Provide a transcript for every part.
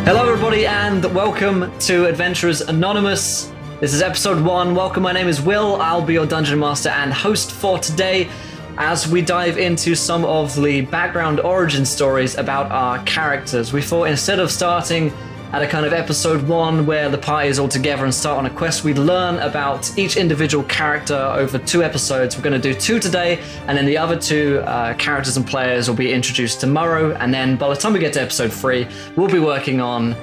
Hello, everybody, and welcome to Adventurers Anonymous. This is episode 1. Welcome, my name is Will. I'll be your dungeon master and host for today as we dive into some of the background origin stories about our characters. We thought instead of starting at a kind of episode 1 where the party is all together and start on a quest, we'd learn about each individual character over 2 episodes. We're going to do 2 today, and then the other 2 characters and players will be introduced tomorrow. And then by the time we get to episode 3, we'll be working on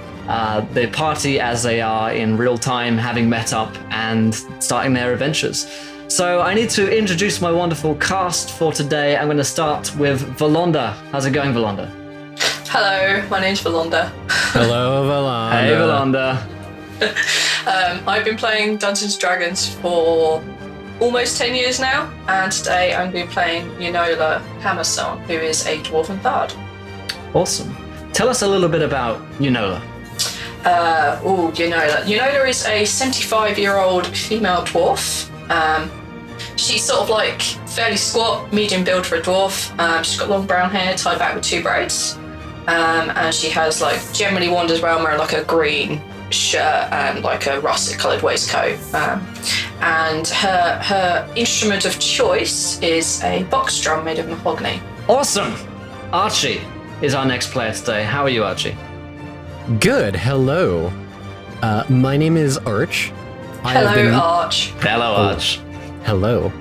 the party as they are in real time, having met up and starting their adventures. So I need to introduce my wonderful cast for today. I'm going to start with Valonda. How's it going, Valonda? Hello, my name's Valonda. Hello, Valonda. Hey, Valonda. I've been playing Dungeons & Dragons for almost 10 years now, and today I'm going to be playing Yunola Hammerstone, who is a Dwarven Bard. Awesome. Tell us a little bit about Yunola. Yunola. Yunola is a 75-year-old female dwarf. She's sort of like fairly squat, medium build for a dwarf. She's got long brown hair tied back with 2 braids. And she has generally wanders around wearing a green shirt and a russet coloured waistcoat. And her instrument of choice is a box drum made of mahogany. Awesome. Archie is our next player today. How are you, Archie? Good. Hello. My name is Arch. Arch. Hello, Arch. Hello.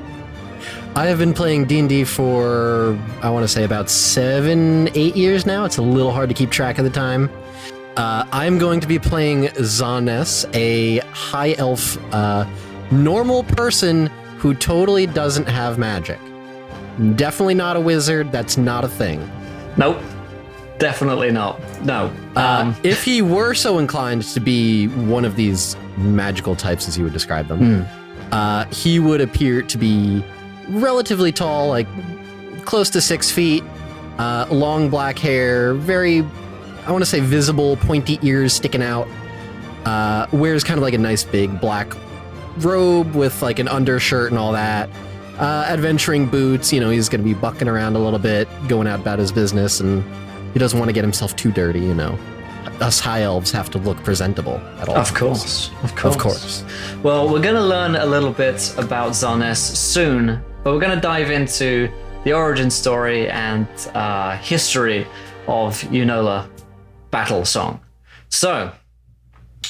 I have been playing D&D for, I want to say, about 7-8 years now. It's a little hard to keep track of the time. I'm going to be playing Zanna, a high elf, normal person who totally doesn't have magic. Definitely not a wizard. That's not a thing. Nope. Definitely not. No. If he were so inclined to be one of these magical types, as you would describe them, he would appear to be relatively tall, close to 6 feet, long black hair, very, I want to say visible, pointy ears sticking out, wears kind of a nice big black robe with an undershirt and all that, adventuring boots, he's going to be bucking around a little bit, going out about his business, and he doesn't want to get himself too dirty, Us high elves have to look presentable at all Of times. course. Well, we're going to learn a little bit about Zanna soon, but we're going to dive into the origin story and history of Yunola Battle Song. So,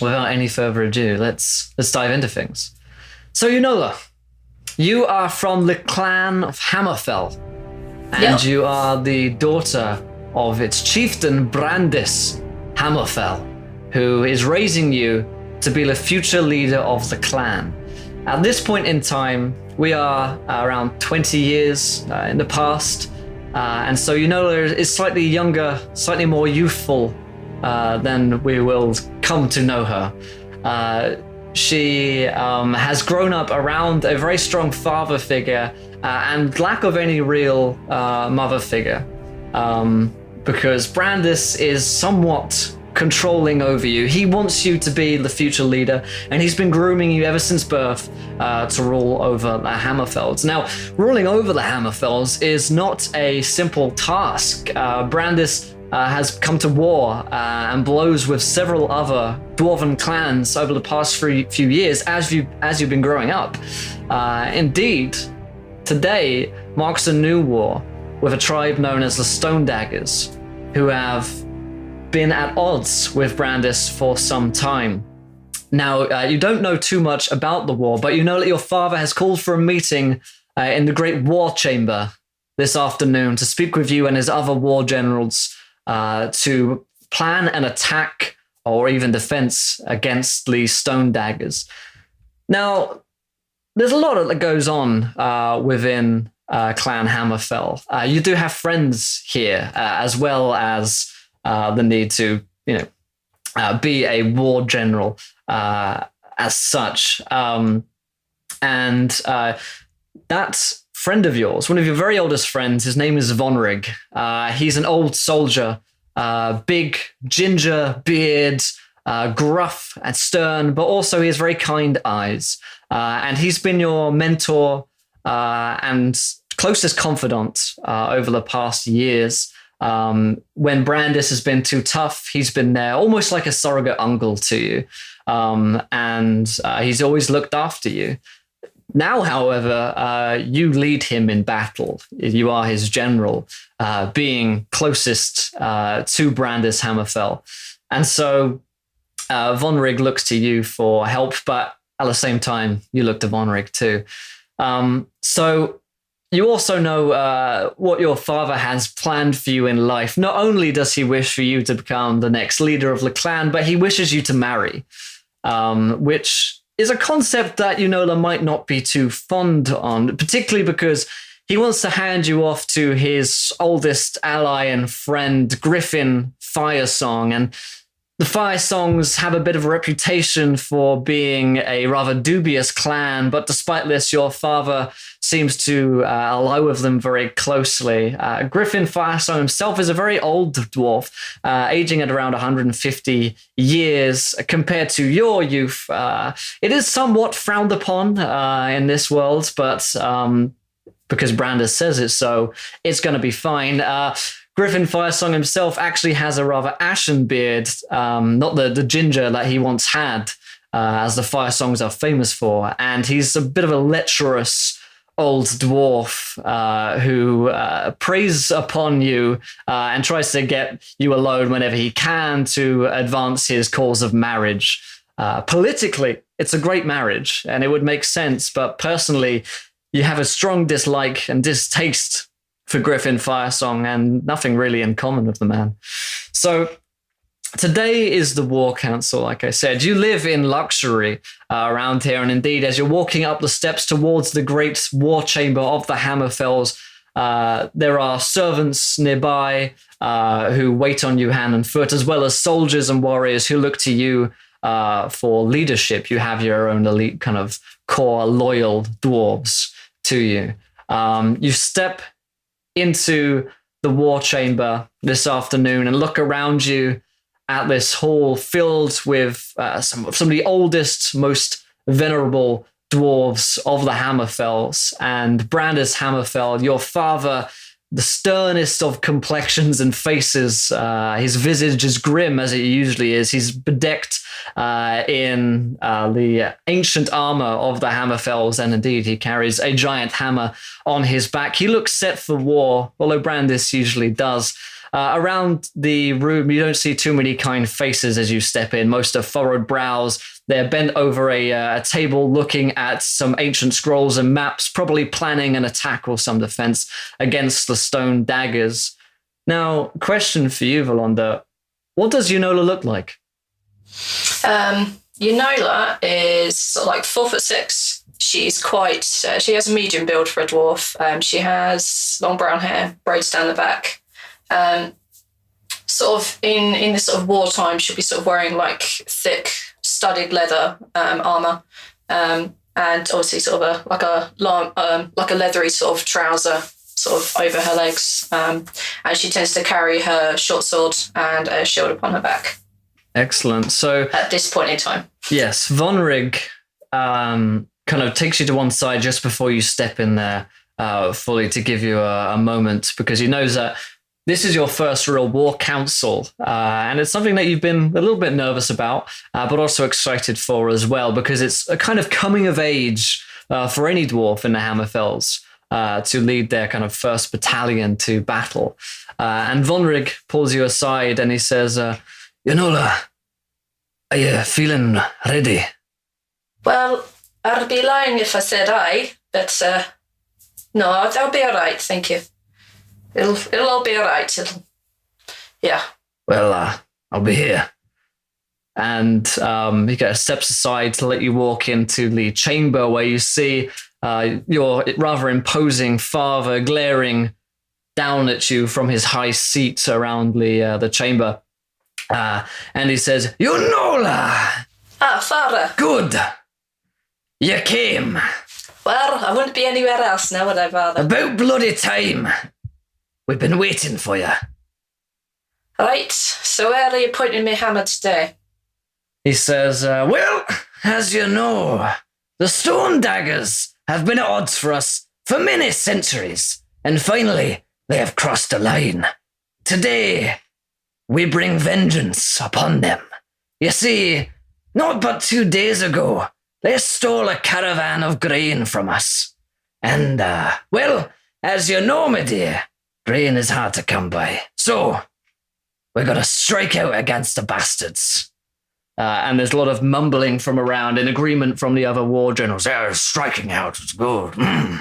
without any further ado, let's dive into things. So, Yunola, you are from the clan of Hammerfell, and you are the daughter of its chieftain Brandis Hammerfell, who is raising you to be the future leader of the clan. At this point in time, we are around 20 years in the past, and so Yunola is slightly younger, slightly more youthful than we will come to know her. She has grown up around a very strong father figure and lack of any real mother figure. Because Brandis is somewhat controlling over you. He wants you to be the future leader, and he's been grooming you ever since birth to rule over the Hammerfells. Now, ruling over the Hammerfells is not a simple task. Brandis has come to war and blows with several other dwarven clans over the past few years as you've been growing up. Indeed, today marks a new war with a tribe known as the Stone Daggers, who have been at odds with Brandis for some time. Now, you don't know too much about the war, but you know that your father has called for a meeting in the Great War Chamber this afternoon to speak with you and his other war generals to plan an attack or even defense against the Stone Daggers. Now, there's a lot that goes on within Clan Hammerfell. You do have friends here, as well as the need to, be a war general as such. And that friend of yours, one of your very oldest friends, his name is Vonrig. He's an old soldier, big ginger beard, gruff and stern, but also he has very kind eyes. And he's been your mentor and closest confidant over the past years. When Brandis has been too tough, he's been there almost like a surrogate uncle to you. And he's always looked after you. Now, however, you lead him in battle. You are his general, being closest to Brandis Hammerfell. And so Vonrig looks to you for help, but at the same time, you look to Vonrig too. So you also know what your father has planned for you in life. Not only does he wish for you to become the next leader of the clan, but he wishes you to marry, which is a concept that Unola might not be too fond on, particularly because he wants to hand you off to his oldest ally and friend, Griffin Firesong. And the Firesongs have a bit of a reputation for being a rather dubious clan, but despite this, your father seems to ally with them very closely. Griffin Firesong himself is a very old dwarf, aging at around 150 years. Compared to your youth, it is somewhat frowned upon in this world, but because Brandis says it so, it's going to be fine. Griffin Firesong himself actually has a rather ashen beard, not the ginger that he once had, as the Firesongs are famous for. And he's a bit of a lecherous old dwarf who preys upon you and tries to get you alone whenever he can to advance his cause of marriage. Politically, it's a great marriage, and it would make sense, but personally, you have a strong dislike and distaste for Griffin Firesong, and nothing really in common with the man. So today is the War Council, like I said. You live in luxury around here, and indeed, as you're walking up the steps towards the great war chamber of the Hammerfells, there are servants nearby who wait on you hand and foot, as well as soldiers and warriors who look to you for leadership. You have your own elite kind of core loyal dwarves to you. You step into the war chamber this afternoon and look around you at this hall filled with some of the oldest, most venerable dwarves of the Hammerfells. And Brandis Hammerfell, your father, the sternest of complexions and faces, his visage is grim as it usually is. He's bedecked in the ancient armor of the Hammerfells, and indeed he carries a giant hammer on his back. He looks set for war, although Brandis usually does. Around the room, you don't see too many kind faces as you step in. Most are furrowed brows. They're bent over a table looking at some ancient scrolls and maps, probably planning an attack or some defense against the stone daggers. Now, question for you, Valonda. What does Unola look like? Unola is sort of like 4'6". She's quite, she has a medium build for a dwarf. She has long brown hair, braids down the back. Sort of in this sort of wartime, she'll be sort of wearing like thick studded leather armor, and obviously sort of like a leathery sort of trouser sort of over her legs. And she tends to carry her short sword and a shield upon her back. Excellent. So at this point in time, yes, Vonrig kind of takes you to one side just before you step in there fully to give you a moment, because he knows that this is your first real war council, and it's something that you've been a little bit nervous about, but also excited for as well, because it's a kind of coming of age for any dwarf in the Hammerfells to lead their kind of first battalion to battle. And Vonrig pulls you aside and he says, Unola, are you feeling ready? Well, I'd be lying if I said aye, but no, I'll be all right, thank you. It'll all be all right. Yeah. Well, I'll be here. And he kind of steps aside to let you walk into the chamber where you see your rather imposing father glaring down at you from his high seat around the chamber. And he says, Unola! Ah, father. Good. You came. Well, I wouldn't be anywhere else now, would I, father? About bloody time. We've been waiting for you. Right, so where are you pointing me hammer today? He says, well, as you know, the stone daggers have been at odds for us for many centuries, and finally they have crossed a line today we bring vengeance upon them. You see, not but 2 days ago, they stole a caravan of grain from us. And, well, as you know, my dear, grain is hard to come by. So, we're going to strike out against the bastards. And there's a lot of mumbling from around in agreement from the other war generals. They're striking out. It's good. You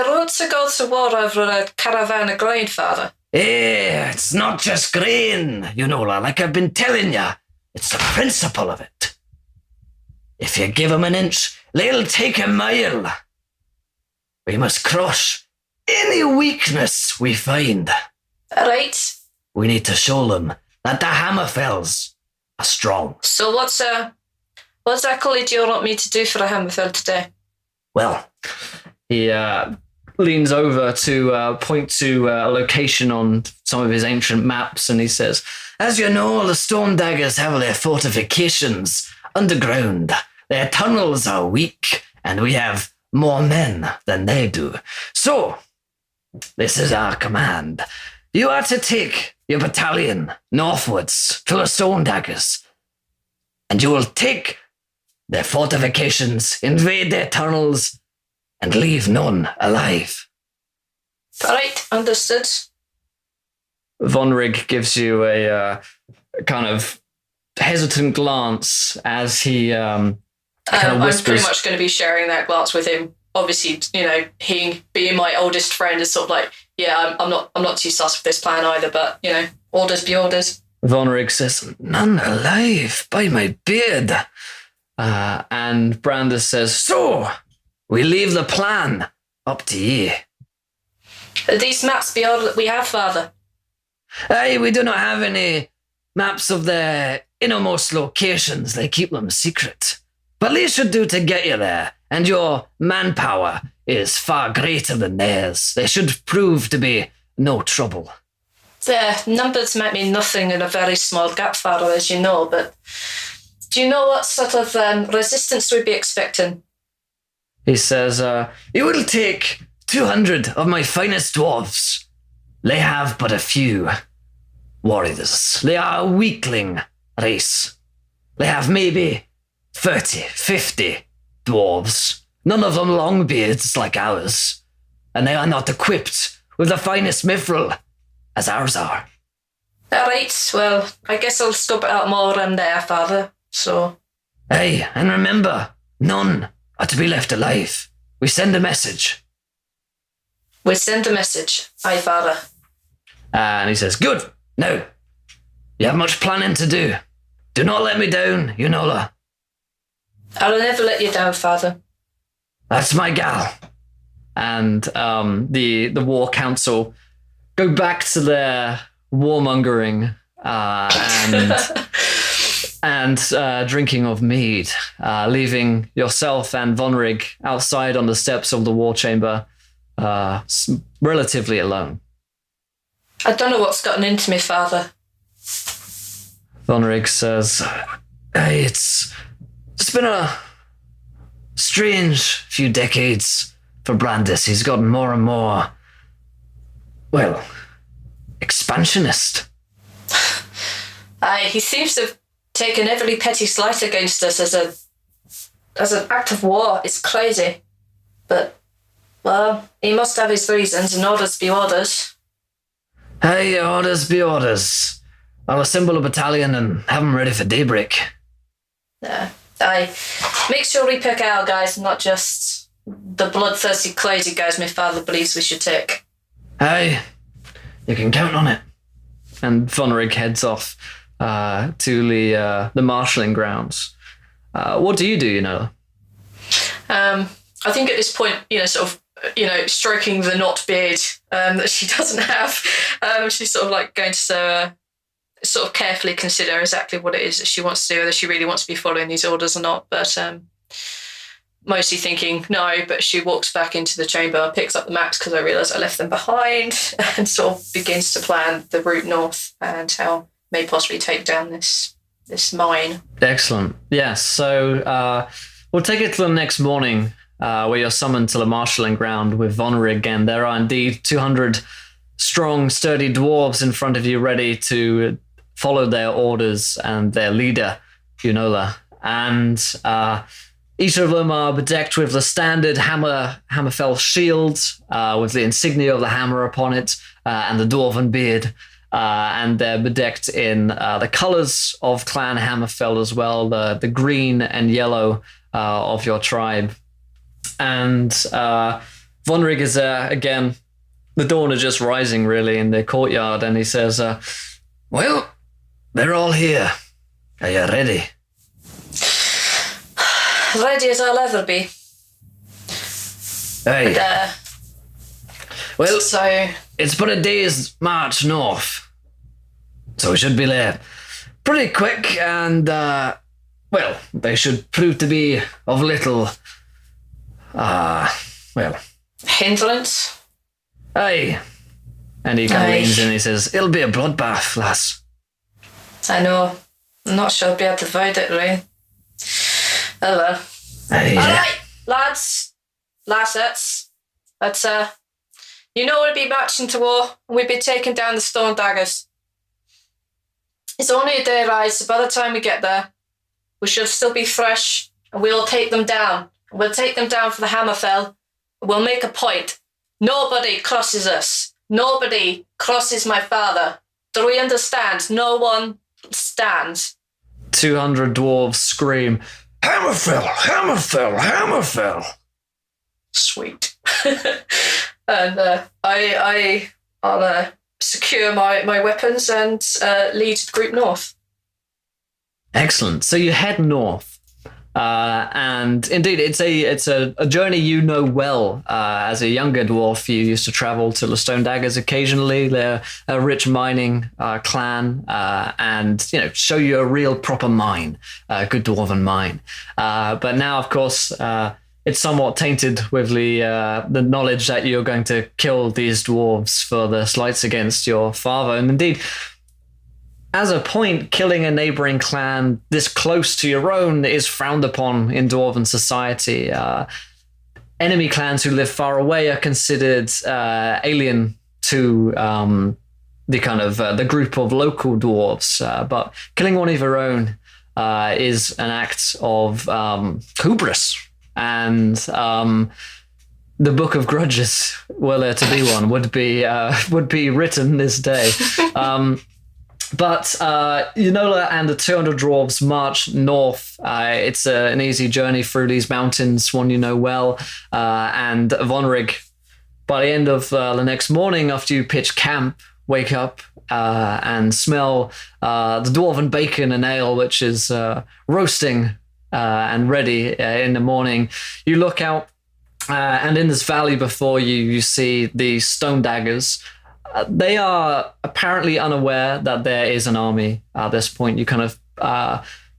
wrote to go to war over a caravan of grain, Father. It's not just grain, like I've been telling you. It's the principle of it. If you give them an inch, they'll take a mile. We must crush any weakness we find. All right. We need to show them that the Hammerfells are strong. So what's exactly do you want me to do for the Hammerfell today? Well, he leans over to point to a location on some of his ancient maps, and he says, as you know, the Stone Daggers have their fortifications underground. Their tunnels are weak, and we have more men than they do. So, this is our command. You are to take your battalion northwards to the Stone Daggers, and you will take their fortifications, invade their tunnels, and leave none alive. All right, understood. Vonrig gives you a kind of hesitant glance as he kind of whispers. I'm pretty much going to be sharing that glance with him. Obviously, he being my oldest friend is sort of like, yeah, I'm not too sus with this plan either, but, orders be orders. Vonrig says, none alive, by my beard. And Brandis says, so, we leave the plan up to ye. Are these maps be all that we have, Father? Aye, we do not have any maps of their innermost locations. They keep them secret. But they should do to get you there, and your manpower is far greater than theirs. They should prove to be no trouble. Their numbers might mean nothing in a very small gap, Father, as you know, but do you know what sort of resistance we'd be expecting? He says, it will take 200 of my finest dwarves. They have but a few warriors. They are a weakling race. They have maybe 30, 50 dwarves. None of them longbeards like ours. And they are not equipped with the finest mithril as ours are. All right, well, I guess I'll scope it out more there, Father, so... Hey, and remember, none are to be left alive. We send a message. We send a message. Aye, Father. And he says, good. Now, you have much planning to do. Do not let me down, Unola. I'll never let you down, Father. That's my gal. And the War Council go back to their warmongering and drinking of mead, leaving yourself and Vonrig outside on the steps of the war chamber, relatively alone. I don't know what's gotten into me, Father. Vonrig says, hey, it's been a strange few decades for Brandis. He's gotten more and more, well, expansionist. Aye, he seems to have taken every petty slight against us as an act of war. It's crazy. But, well, he must have his reasons, and orders be orders. Hey, orders be orders. I'll assemble a battalion and have them ready for daybreak. Aye. Make sure we pick our guys, not just the bloodthirsty, crazy guys my father believes we should take. Aye, you can count on it. And Vonrig heads off to the marshalling grounds. What do you do, I think at this point, stroking the knot beard that she doesn't have, she's sort of like going to sort of carefully consider exactly what it is that she wants to do, whether she really wants to be following these orders or not. But mostly thinking no, but she walks back into the chamber, picks up the maps because I realise I left them behind, and sort of begins to plan the route north and how may possibly take down this mine. Excellent. Yes. So we'll take it to the next morning, where you're summoned to the marshalling ground with Vonrig, and there are indeed 200 strong, sturdy dwarves in front of you, ready to follow their orders and their leader, Unola. And each of them are bedecked with the standard Hammerfell shield, with the insignia of the hammer upon it, and the dwarven beard. And they're bedecked in the colors of Clan Hammerfell as well, the green and yellow of your tribe. And Vonrig is there again. The dawn is just rising, really, in the courtyard, and he says, well, they're all here. Are you ready? Ready as I'll ever be. Hey. And, well, so it's but a day's march north, so we should be there pretty quick, and, well, they should prove to be of little, hindrance. Aye. And he kind of Aye. leans in and he says, it'll be a bloodbath, lass. I know. I'm not sure I'll be able to avoid it, really. Oh well. Aye. Alright, lads, lassets. Let's, you know we'll be marching to war, and we'll be taking down the stone daggers. It's only a day ride, so by the time we get there, we should still be fresh, and we'll take them down. We'll take them down for the Hammerfell. We'll make a point. Nobody crosses us. Nobody crosses my father. Do we understand? No one stands. 200 dwarves scream, Hammerfell, Hammerfell, Hammerfell. Sweet. And I'll secure my weapons and lead the group north. Excellent. So you head north. And indeed, it's a journey you know well. As a younger dwarf, you used to travel to the Stone Daggers occasionally. They're a rich mining clan, and show you a real proper mine, a good dwarven mine. But now, of course, it's somewhat tainted with the knowledge that you're going to kill these dwarves for the slights against your father. And indeed, as a point, killing a neighboring clan this close to your own is frowned upon in dwarven society. Enemy clans who live far away are considered alien to the kind of the group of local dwarves. But killing one of your own is an act of hubris. And the Book of Grudges, were there to be one, would be written this day. But Unola and the 200 dwarves march north. It's an easy journey through these mountains, one you know well. And Vonrig, by the end of the next morning, after you pitch camp, wake up and smell the dwarven bacon and ale, which is roasting and ready in the morning. You look out, and in this valley before you, you see the stone daggers. They are apparently unaware that there is an army at this point. You kind of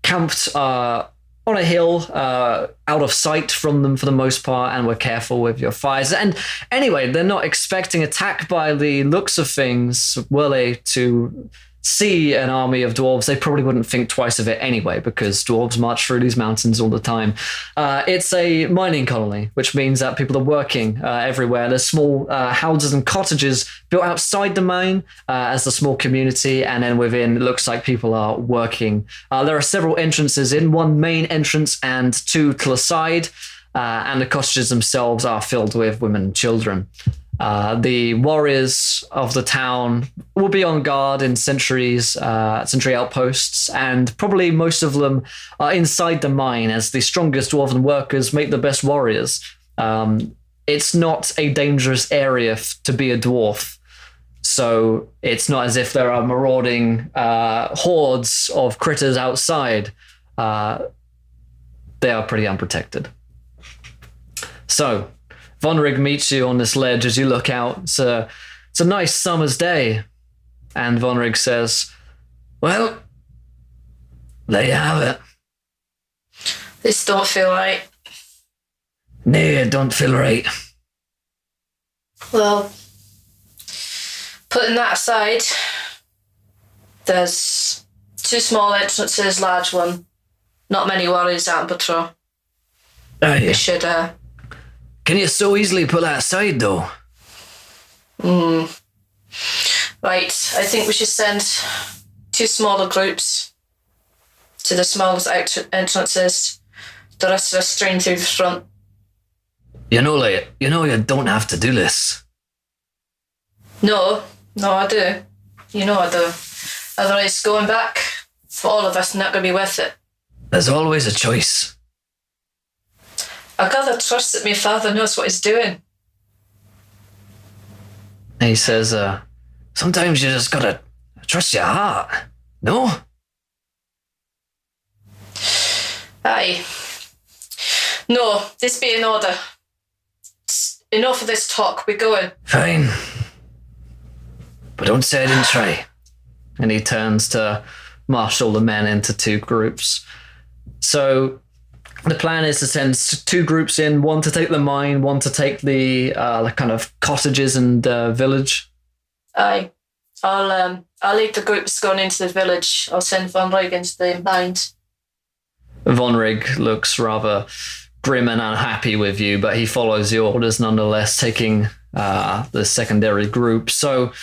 camped on a hill out of sight from them for the most part, and were careful with your fires. And anyway, they're not expecting attack by the looks of things. Were they to see an army of dwarves, they probably wouldn't think twice of it anyway, because dwarves march through these mountains all the time. It's a mining colony, which means that people are working everywhere. There's small houses and cottages built outside the mine as a small community, and then within it looks like people are working. There are several entrances in, one main entrance and two to the side, and the cottages themselves are filled with women and children. The warriors of the town will be on guard in sentry outposts, and probably most of them are inside the mine, as the strongest dwarven workers make the best warriors. It's not a dangerous area to be a dwarf, so it's not as if there are marauding hordes of critters outside. They are pretty unprotected. So Vonrig meets you on this ledge as you look out. It's a nice summer's day. And Vonrig says, well, there you have it. This don't feel right. Nay, it don't feel right. Well, putting that aside, there's two small entrances, large one. Not many warriors out on patrol. Aye. We should, Can you so easily put that aside, though? Right, I think we should send 2 smaller groups to the smallest entrances. The rest of us stream through the front. You know you don't have to do this. No, I do. You know I do. Otherwise, going back for all of us is not going to be worth it. There's always a choice. I gotta trust that my father knows what he's doing. And he says, sometimes you just gotta trust your heart. No? Aye. No, this be an order. Enough of this talk, we're going. Fine. But don't say I didn't try. And he turns to marshal the men into 2 groups. So the plan is to send 2 groups in, one to take the mine, one to take the kind of cottages and village. Aye. I'll lead the groups going into the village. I'll send Von Rig into the mines. Von Rig looks rather grim and unhappy with you, but he follows the orders nonetheless, taking the secondary group. So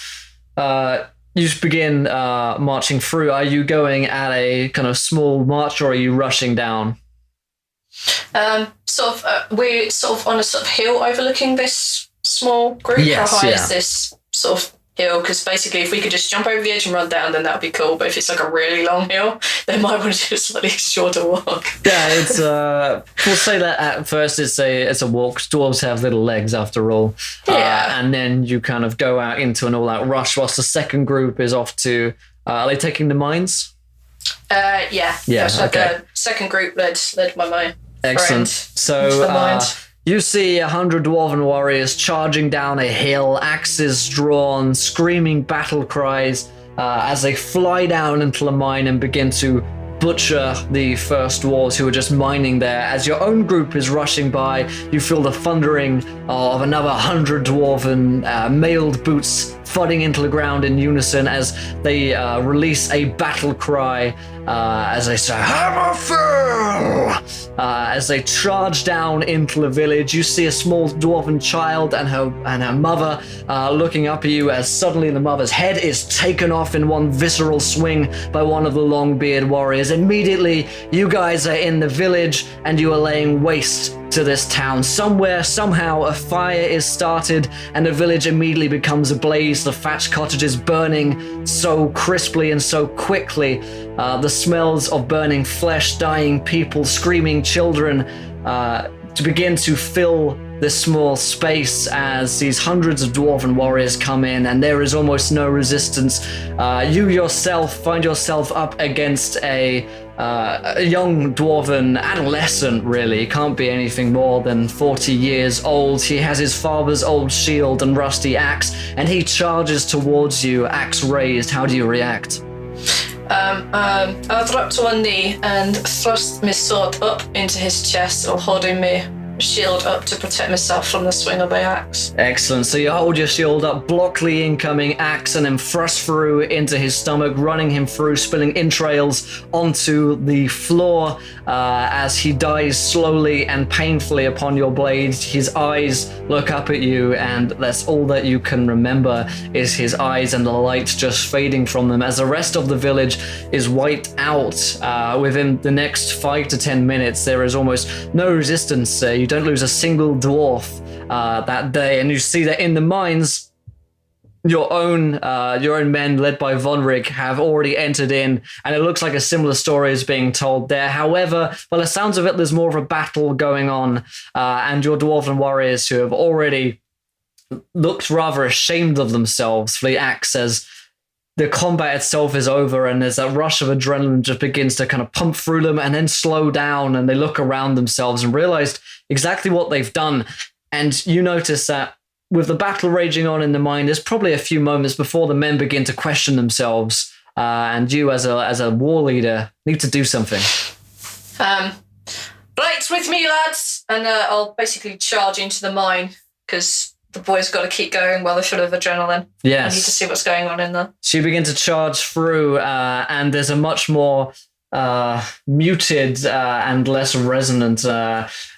you just begin marching through. Are you going at a kind of small march, or are you rushing down? We're sort of on a sort of hill overlooking this small group. Yes, How high yeah. is this sort of hill? Because basically, if we could just jump over the edge and run down, then that would be cool. But if it's like a really long hill, they might want to do a slightly shorter walk. Yeah, it's we'll say that at first it's a walk. Dwarves have little legs after all. Yeah. And then you kind of go out into an all-out rush, whilst the second group is off to. Are they taking the mines? Yeah. Yeah, That's like okay. the second group led by my Excellent. friend. So the mines. you see 100 dwarven warriors charging down a hill, axes drawn, screaming battle cries as they fly down into the mine and begin to butcher the first dwarves who are just mining there. As your own group is rushing by, you feel the thundering of another 100 dwarven mailed boots thudding into the ground in unison as they release a battle cry as they say, Hammerfell! As they charge down into the village. You see a small dwarven child and her mother looking up at you as suddenly the mother's head is taken off in one visceral swing by one of the long-beard warriors. Immediately, you guys are in the village and you are laying waste to this town. Somewhere, somehow, a fire is started and the village immediately becomes ablaze, the thatched cottages burning so crisply and so quickly. The smells of burning flesh, dying people, screaming children to begin to fill this small space as these hundreds of dwarven warriors come in, and there is almost no resistance. You yourself find yourself up against a young dwarven adolescent, really. He can't be anything more than 40 years old. He has his father's old shield and rusty axe, and he charges towards you, axe raised. How do you react? I'll drop to one knee and thrust my sword up into his chest while holding my shield up to protect myself from the swing of the axe. Excellent. So you hold your shield up, block the incoming axe, and then thrust through into his stomach, running him through, spilling entrails onto the floor as he dies slowly and painfully upon your blade. His eyes look up at you, and that's all that you can remember is his eyes and the light just fading from them as the rest of the village is wiped out. Within the next 5 to 10 minutes, there is almost no resistance. You don't lose a single dwarf that day, and you see that in the mines, your own men, led by Von Rig, have already entered in, and it looks like a similar story is being told there. However, by the sounds of it, there's more of a battle going on, and your dwarven warriors who have already looked rather ashamed of themselves for the axe as the combat itself is over, and there's that rush of adrenaline just begins to kind of pump through them and then slow down, and they look around themselves and realize exactly what they've done. And you notice that with the battle raging on in the mine, there's probably a few moments before the men begin to question themselves, and you as a war leader need to do something. Right, with me, lads! And I'll basically charge into the mine, because the boys got to keep going while they're full of adrenaline. Yes. I need to see what's going on in there. So you begin to charge through, and there's a much more muted and less resonant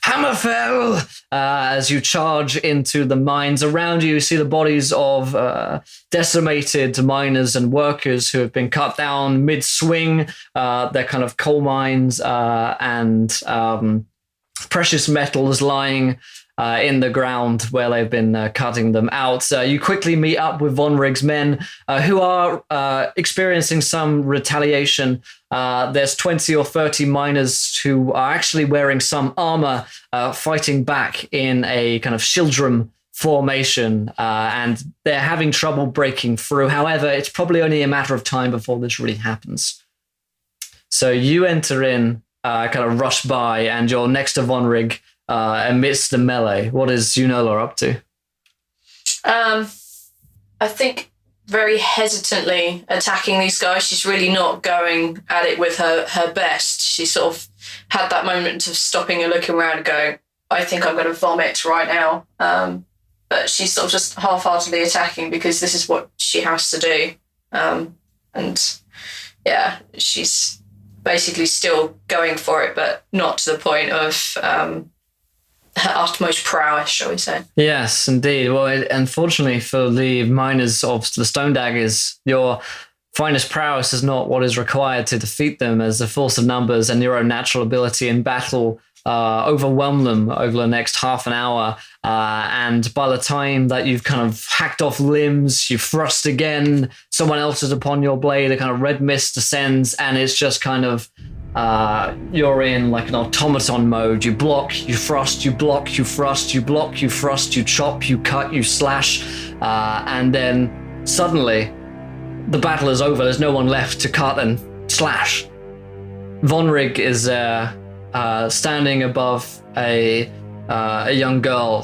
Hammerfell! As you charge into the mines around you, see the bodies of decimated miners and workers who have been cut down mid-swing. They're kind of coal mines and precious metals lying in the ground where they've been cutting them out. You quickly meet up with Von Rigg's men who are experiencing some retaliation. There's 20 or 30 miners who are actually wearing some armor, fighting back in a kind of Shildrum formation, and they're having trouble breaking through. However, it's probably only a matter of time before this really happens. So you enter in, kind of rush by, and you're next to Von Rigg amidst the melee. What is Unola up to? I think very hesitantly attacking these guys. She's really not going at it with her best. She sort of had that moment of stopping and looking around and going, I think I'm going to vomit right now. But she's sort of just half-heartedly attacking because this is what she has to do. And yeah, she's basically still going for it, but not to the point of her utmost prowess, shall we say. Yes, indeed. Well, unfortunately for the miners of the Stone Daggers, your finest prowess is not what is required to defeat them, as the force of numbers and your own natural ability in battle overwhelm them over the next half an hour. And by the time that you've kind of hacked off limbs, you thrust again, someone else is upon your blade, a kind of red mist descends, and it's just kind of you're in like an automaton mode. You block, you thrust, you block, you thrust, you block, you thrust, you chop, you cut, you slash, and then suddenly the battle is over. There's no one left to cut and slash. Von Rigg is standing above a young girl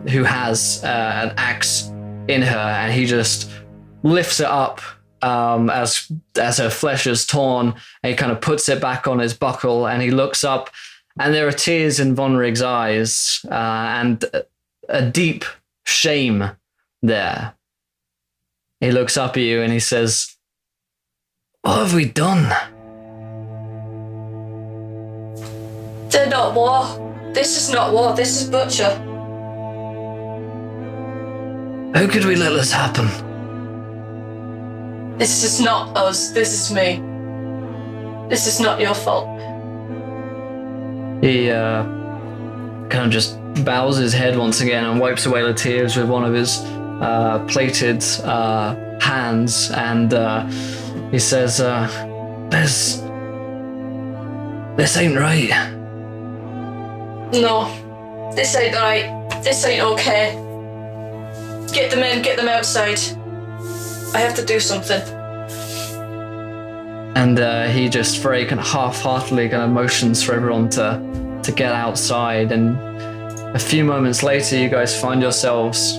who has an axe in her, and he just lifts it up as her flesh is torn, and he kind of puts it back on his buckle, and he looks up, and there are tears in Von Rigg's eyes, and a deep shame there. He looks up at you and he says, "What have we done?" They're not war. This is not war. This is butcher. How could we let this happen? This is not us. This is me. This is not your fault. He kind of just bows his head once again and wipes away the tears with one of his plated hands, and he says, this ain't right. No, this ain't right. This ain't okay. Get them in, get them outside. I have to do something. And he just very kind of half-heartedly kind of motions for everyone to get outside, and a few moments later you guys find yourselves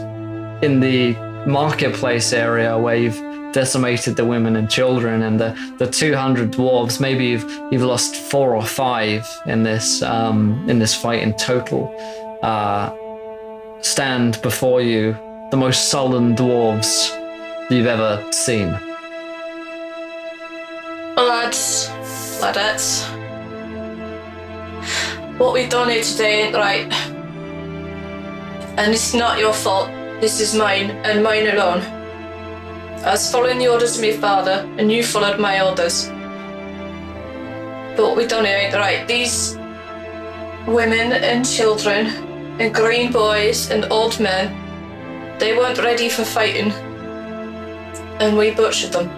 in the marketplace area where you've decimated the women and children, and the 200 dwarves. Maybe you've lost 4 or 5 in this fight in total. Stand before you the most sullen dwarves you've ever seen. Lads, ladettes, what we've done here today ain't right. And it's not your fault. This is mine, and mine alone. I was following the orders of my father, and you followed my orders. But what we've done here ain't right. These women and children, and green boys and old men, they weren't ready for fighting, and we butchered them.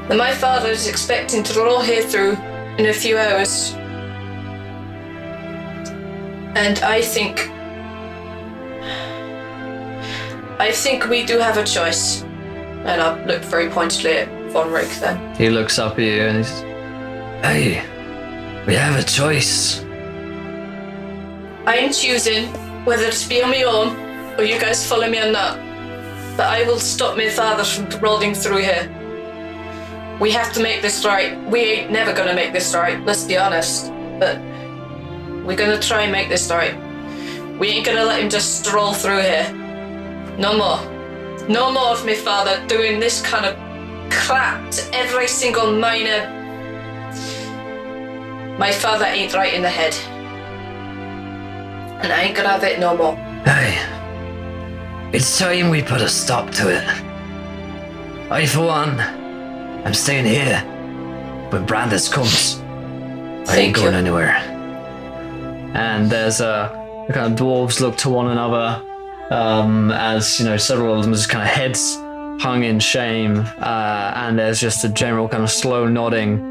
And my father is expecting to roll here through in a few hours. And I think we do have a choice. And I look very pointedly at Von Rigg then. He looks up at you and he says, "Hey, we have a choice." I am choosing whether to be on my own or you guys follow me or not. But I will stop my father from rolling through here. We have to make this right. We ain't never gonna make this right, let's be honest. But we're gonna try and make this right. We ain't gonna let him just stroll through here. No more. No more of my father doing this kind of crap to every single miner. My father ain't right in the head. And I ain't gonna have it no more. Hey, it's time we put a stop to it. I, for one, am staying here when Brandis comes. I ain't going anywhere. And there's the kind of dwarves look to one another as, you know, several of them just kind of heads hung in shame, and there's just a general kind of slow nodding.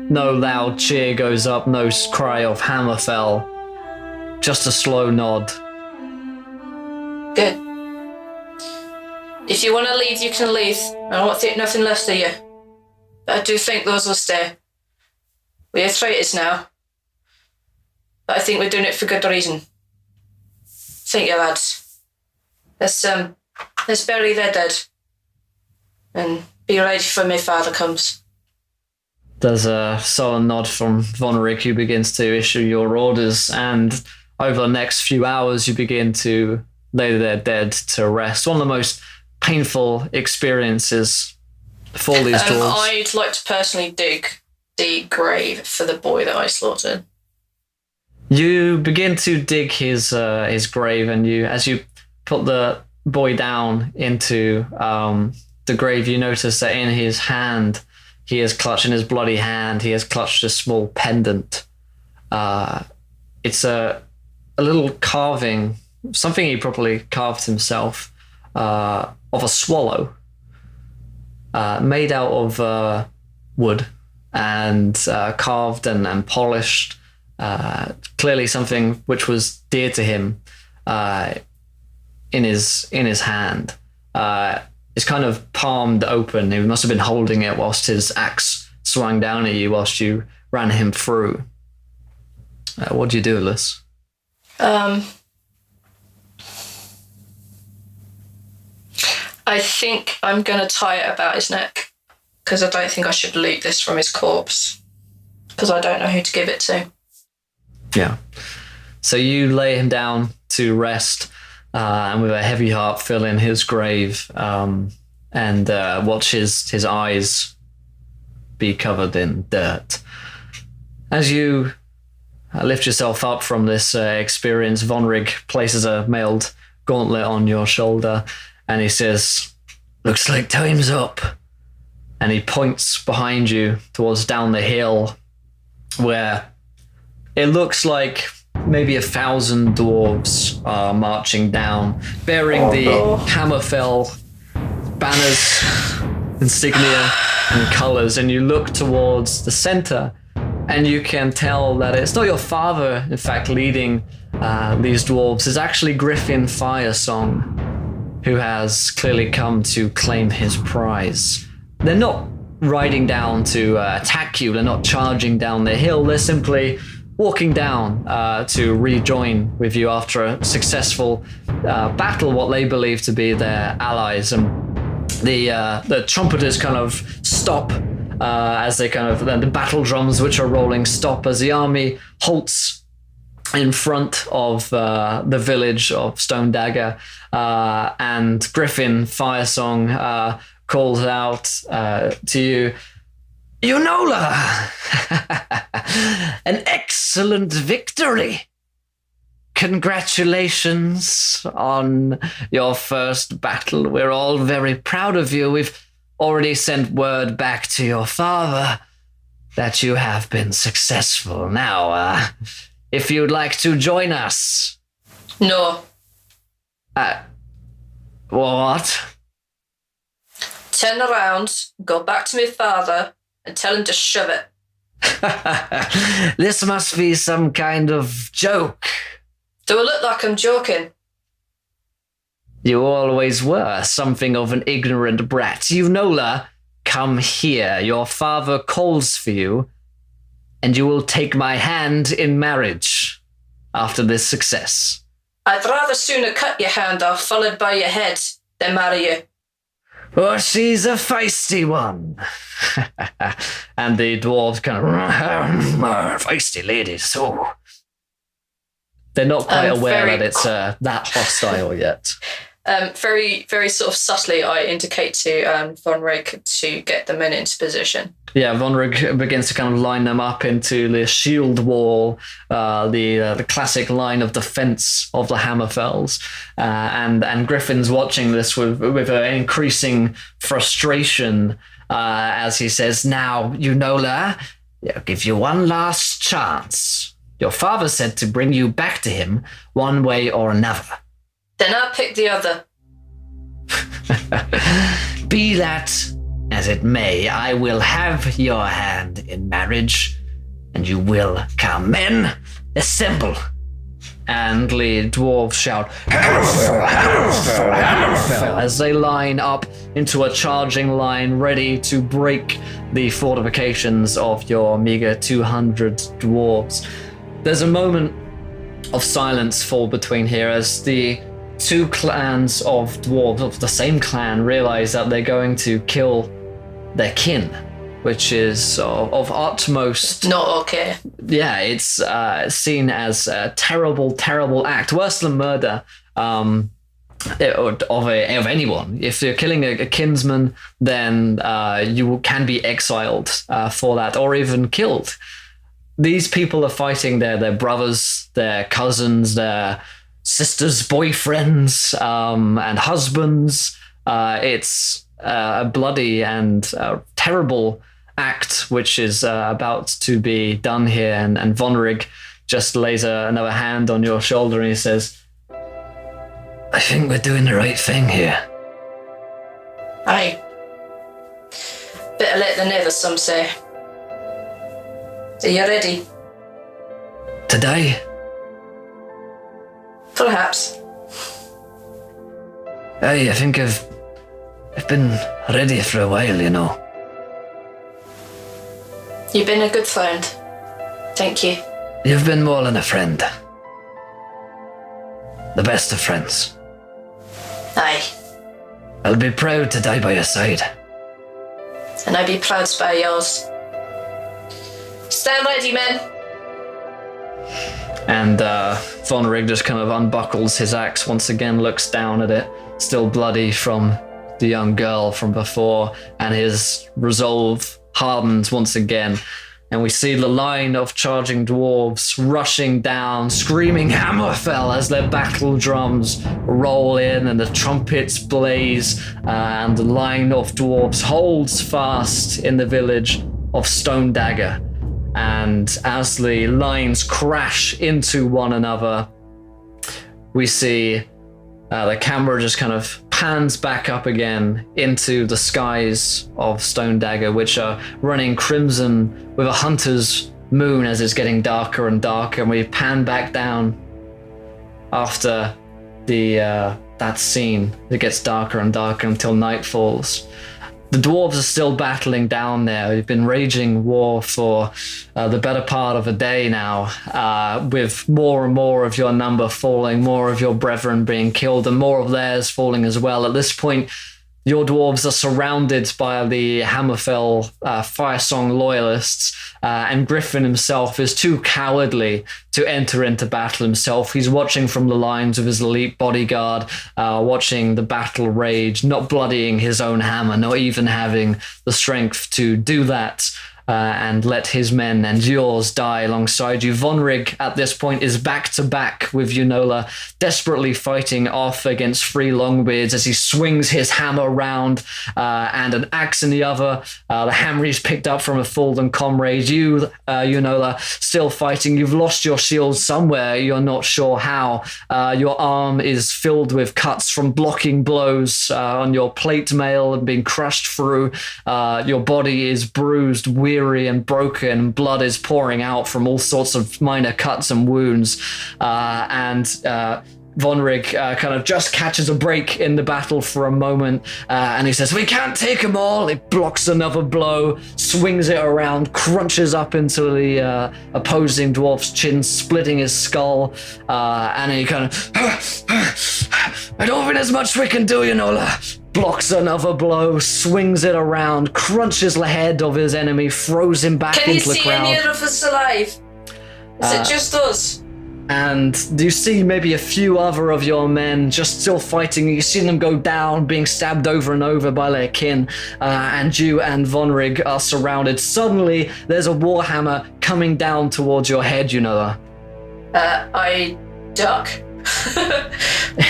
No loud cheer goes up, no cry of Hammerfell, just a slow nod. Good. If you want to leave, you can leave. I don't think nothing left of you. But I do think those will stay. We're traitors now. But I think we're doing it for good reason. Thank you, lads. Let's bury their dead. And be ready for my father comes. There's a sullen nod from Vonnerik, who begins to issue your orders, and over the next few hours you begin to lay their dead to rest. One of the most painful experiences for these dwarves. I'd like to personally dig the grave for the boy that I slaughtered. You begin to dig his grave, and as you put the boy down into the grave, you notice that in his hand, he has clutched a small pendant. It's a little carving, something he probably carved himself, of a swallow, made out of wood and carved and polished. Clearly something which was dear to him in his hand. It's kind of palmed open. He must have been holding it whilst his axe swung down at you whilst you ran him through. What do you do, Liz? I think I'm going to tie it about his neck, because I don't think I should loot this from his corpse, because I don't know who to give it to. Yeah. So you lay him down to rest, and with a heavy heart fill in his grave, and watch his eyes be covered in dirt. As you lift yourself up from this experience, Vonnerik places a mailed gauntlet on your shoulder, and he says, "Looks like time's up." And he points behind you towards down the hill, where it looks like maybe 1,000 dwarves are marching down, bearing the Hammerfell banners, insignia, and colours. And you look towards the centre, and you can tell that it's not your father, in fact, leading these dwarves. It's actually Griffin Firesong, who has clearly come to claim his prize. They're not riding down to attack you. They're not charging down the hill. They're simply walking down to rejoin with you after a successful battle, what they believe to be their allies. And the trumpeters kind of stop as they kind of, the battle drums which are rolling stop as the army halts in front of the village of Stone Dagger, and Griffin Firesong calls out to you, "Yunola! An excellent victory! Congratulations on your first battle. We're all very proud of you. We've already sent word back to your father that you have been successful. Now, if you'd like to join us." No. What? Turn around, go back to my father, and tell him to shove it. This must be some kind of joke. Do I look like I'm joking? You always were something of an ignorant brat. Yunola, come here. Your father calls for you, and you will take my hand in marriage after this success. I'd rather sooner cut your hand off, followed by your head, than marry you. Oh, she's a feisty one. And the dwarves kind of, feisty ladies, so. They're not quite aware that it's that hostile yet. Very, very sort of subtly, I indicate to Von Rig to get the men into position. Yeah, Von Rig begins to kind of line them up into the shield wall, the classic line of defense of the Hammerfells. And Griffin's watching this with an increasing frustration as he says, "Now, Eunola, I'll give you one last chance. Your father said to bring you back to him one way or another. Then I'll pick the other." Be that as it may, I will have your hand in marriage, and you will come. Men, assemble. And the dwarves shout, "Hammerfell, Hammerfell, Hammerfell," as they line up into a charging line ready to break the fortifications of your meager 200 dwarves. There's a moment of silence fall between here as the two clans of dwarves of the same clan realize that they're going to kill their kin, which is of utmost... Not okay. Yeah, it's seen as a terrible, terrible act, worse than murder of anyone. If you're killing a kinsman, then you can be exiled for that, or even killed. These people are fighting their brothers, their cousins, their sisters, boyfriends, and husbands. It's a bloody and terrible act which is about to be done here, and Von Rig just lays another hand on your shoulder and he says, "I think we're doing the right thing here." Aye. Better late than never, some say. Are you ready? Today? Perhaps. Aye, I think I've been ready for a while, you know. You've been a good friend. Thank you. You've been more than a friend. The best of friends. Aye. I'll be proud to die by your side. And I'd be proud to by yours. Stand ready, men. And Von Rig just kind of unbuckles his axe once again, looks down at it, still bloody from the young girl from before, and his resolve hardens once again. And we see the line of charging dwarves rushing down, screaming Hammerfell as their battle drums roll in and the trumpets blaze, and the line of dwarves holds fast in the village of Stone Dagger. And as the lines crash into one another, we see the camera just kind of pans back up again into the skies of Stone Dagger, which are running crimson with a hunter's moon as it's getting darker and darker. And we pan back down after that scene. It gets darker and darker until night falls. The dwarves are still battling down there. We've been raging war for the better part of a day now, with more and more of your number falling, more of your brethren being killed, and more of theirs falling as well. At this point, your dwarves are surrounded by the Hammerfell Firesong loyalists, and Griffin himself is too cowardly to enter into battle himself. He's watching from the lines of his elite bodyguard, watching the battle rage, not bloodying his own hammer, not even having the strength to do that. And let his men and yours die alongside you. Von Rig at this point is back to back with Eunola, desperately fighting off against three Longbeards as he swings his hammer round and an axe in the other. The hammer he's picked up from a fallen comrade. You, Eunola, still fighting. You've lost your shield somewhere. You're not sure how. Your arm is filled with cuts from blocking blows on your plate mail and being crushed through. Your body is bruised, weary and broken. Blood is pouring out from all sorts of minor cuts and wounds. Von Rig kind of just catches a break in the battle for a moment, and he says, "We can't take them all." He blocks another blow, swings it around, crunches up into the opposing dwarf's chin, splitting his skull, and he kind of, "I don't think there's much we can do, Eunola." Blocks another blow, swings it around, crunches the head of his enemy, throws him back Can you into the see crowd. any of us alive? Is it just us? And you see maybe a few other of your men just still fighting. You see them go down, being stabbed over and over by their kin. And you and Vonrig are surrounded. Suddenly, there's a warhammer coming down towards your head, Yunola. I duck.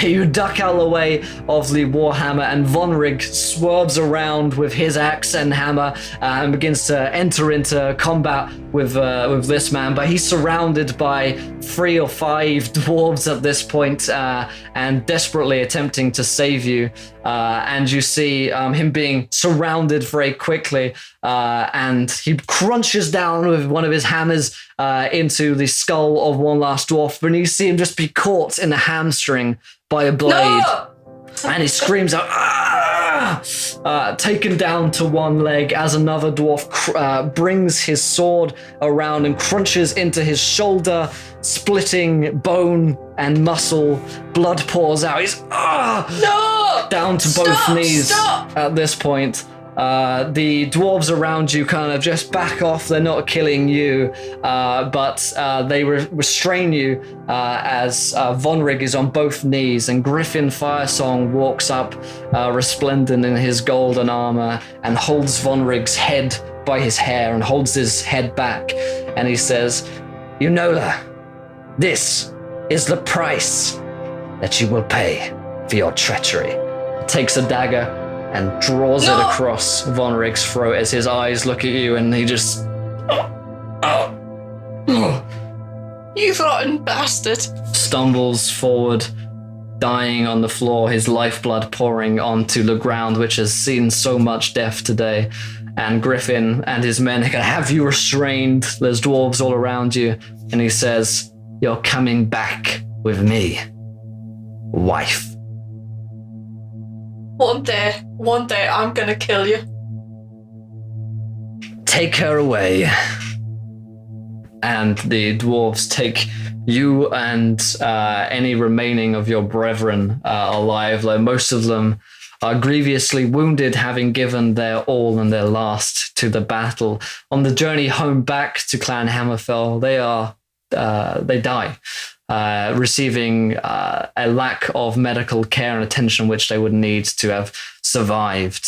You duck out of the way of the warhammer, and Vonrig swerves around with his axe and hammer and begins to enter into combat with this man. But he's surrounded by 3 or 5 dwarves at this point, and desperately attempting to save you. And you see him being surrounded very quickly, and he crunches down with one of his hammers into the skull of one last dwarf, and you see him just be caught in the hamstring by a blade. No! And he screams out, "Ah!" Taken down to one leg as another dwarf brings his sword around and crunches into his shoulder, splitting bone and muscle. Blood pours out. He's No! down to both knees at this point. The dwarves around you kind of just back off. They're not killing you, but they restrain you as Vonrig is on both knees, and Griffin Firesong walks up, resplendent in his golden armor, and holds Vonrig's head by his hair and holds his head back, and he says, "Yunola, this is the price that you will pay for your treachery." Takes a dagger and draws it across Vonrig's throat as his eyes look at you, and he just... You rotten bastard. stumbles forward, dying on the floor, his lifeblood pouring onto the ground, which has seen so much death today. And Griffin and his men are going to have you restrained. There's dwarves all around you. And he says, "You're coming back with me, wife." One day I'm gonna kill you. Take her away. And the dwarves take you and any remaining of your brethren alive, though most of them are grievously wounded, having given their all and their last to the battle. On the journey home back to Clan Hammerfell, they die, receiving a lack of medical care and attention which they would need to have survived.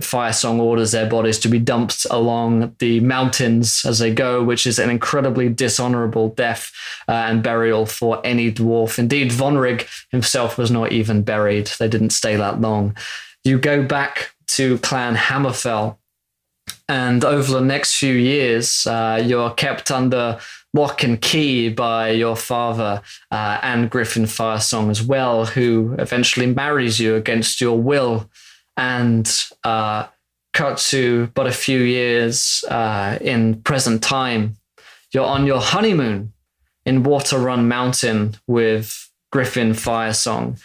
Firesong orders their bodies to be dumped along the mountains as they go, which is an incredibly dishonorable death and burial for any dwarf. Indeed, Vonrig himself was not even buried. They didn't stay that long. You go back to Clan Hammerfell, and over the next few years, you're kept under lock and key by your father and Griffin Firesong as well, who eventually marries you against your will. And cut to but a few years in present time, you're on your honeymoon in Water Run Mountain with Griffin Firesong.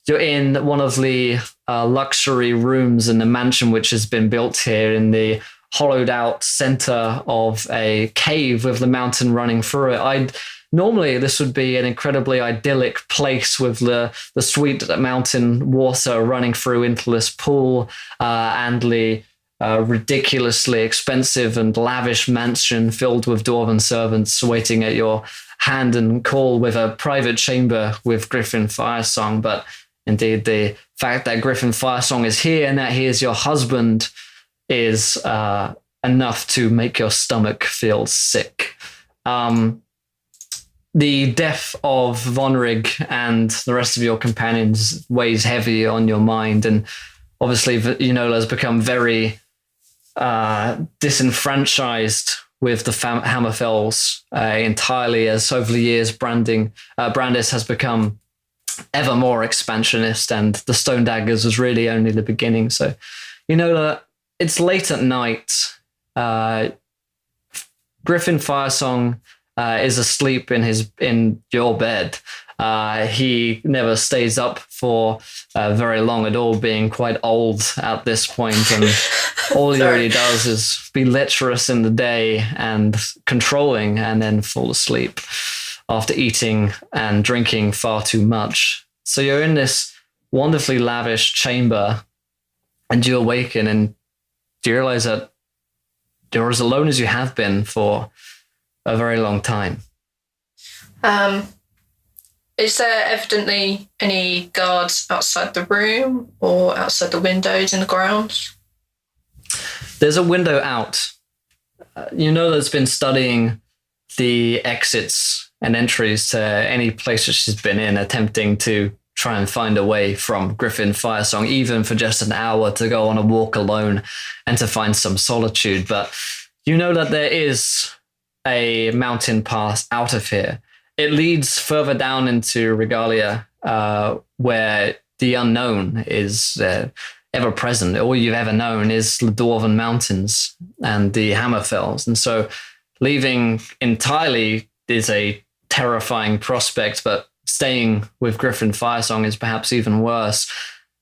You're in one of the luxury rooms in the mansion which has been built here in the hollowed out center of a cave with the mountain running through it. Normally this would be an incredibly idyllic place with the sweet mountain water running through into this pool and the ridiculously expensive and lavish mansion filled with dwarven servants waiting at your hand and call, with a private chamber with Griffin Firesong. But indeed, the fact that Griffin Firesong is here and that he is your husband is enough to make your stomach feel sick. The death of Vonrig and the rest of your companions weighs heavy on your mind, and obviously Yunola has become very disenfranchised with the Hammerfells entirely, as over the years Brandis has become ever more expansionist, and the Stone Daggers was really only the beginning. So Yunola, it's late at night. Griffin Firesong is asleep in your bed. He never stays up for very long at all, being quite old at this point, and all he really does is be lecherous in the day and controlling, and then fall asleep after eating and drinking far too much. So you're in this wonderfully lavish chamber, and you awaken, and you realize that you're as alone as you have been for a very long time. is there evidently any guards outside the room or outside the windows in the grounds? There's a window out. There's been studying the exits and entries to any place that she's been in, attempting to try and find a way from Griffin Firesong, even for just an hour, to go on a walk alone and to find some solitude. But you know that there is a mountain pass out of here. It leads further down into Regalia, where the unknown is ever present. All you've ever known is the Dwarven Mountains and the Hammerfells. And so leaving entirely is a terrifying prospect, but staying with Griffin Firesong is perhaps even worse.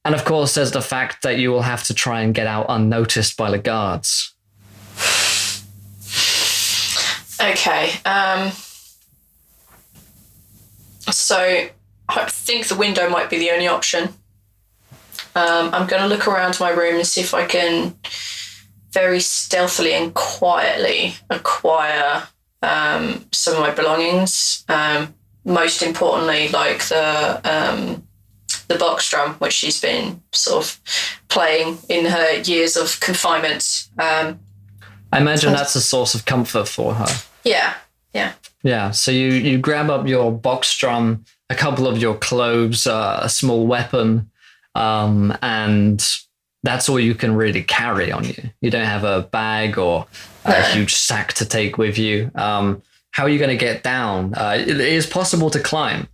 And of course, there's the fact that you will have to try and get out unnoticed by the guards. Okay. So I think the window might be the only option. I'm going to look around my room and see if I can very stealthily and quietly acquire some of my belongings. Most importantly, like the box drum, which she's been sort of playing in her years of confinement. I imagine that's a source of comfort for her. Yeah. Yeah, so you grab up your box drum, a couple of your clothes, a small weapon, and that's all you can really carry on you. You don't have a bag or a huge sack to take with you. How are you going to get down? It is possible to climb.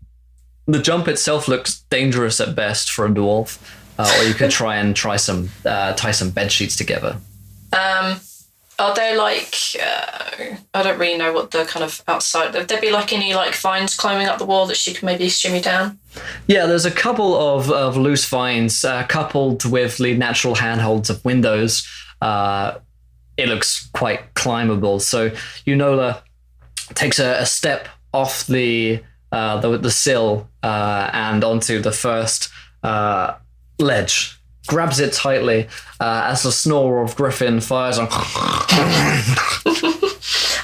The jump itself looks dangerous at best for a dwarf, or you could tie some bed sheets together. Are there like, I don't really know what the kind of outside, would there be like any like vines climbing up the wall that she could maybe shimmy down? Yeah, there's a couple of loose vines coupled with the natural handholds of windows. It looks quite climbable. So Eunola takes a step off the sill and onto the first ledge. Grabs it tightly as the snore of Griffin fires on. I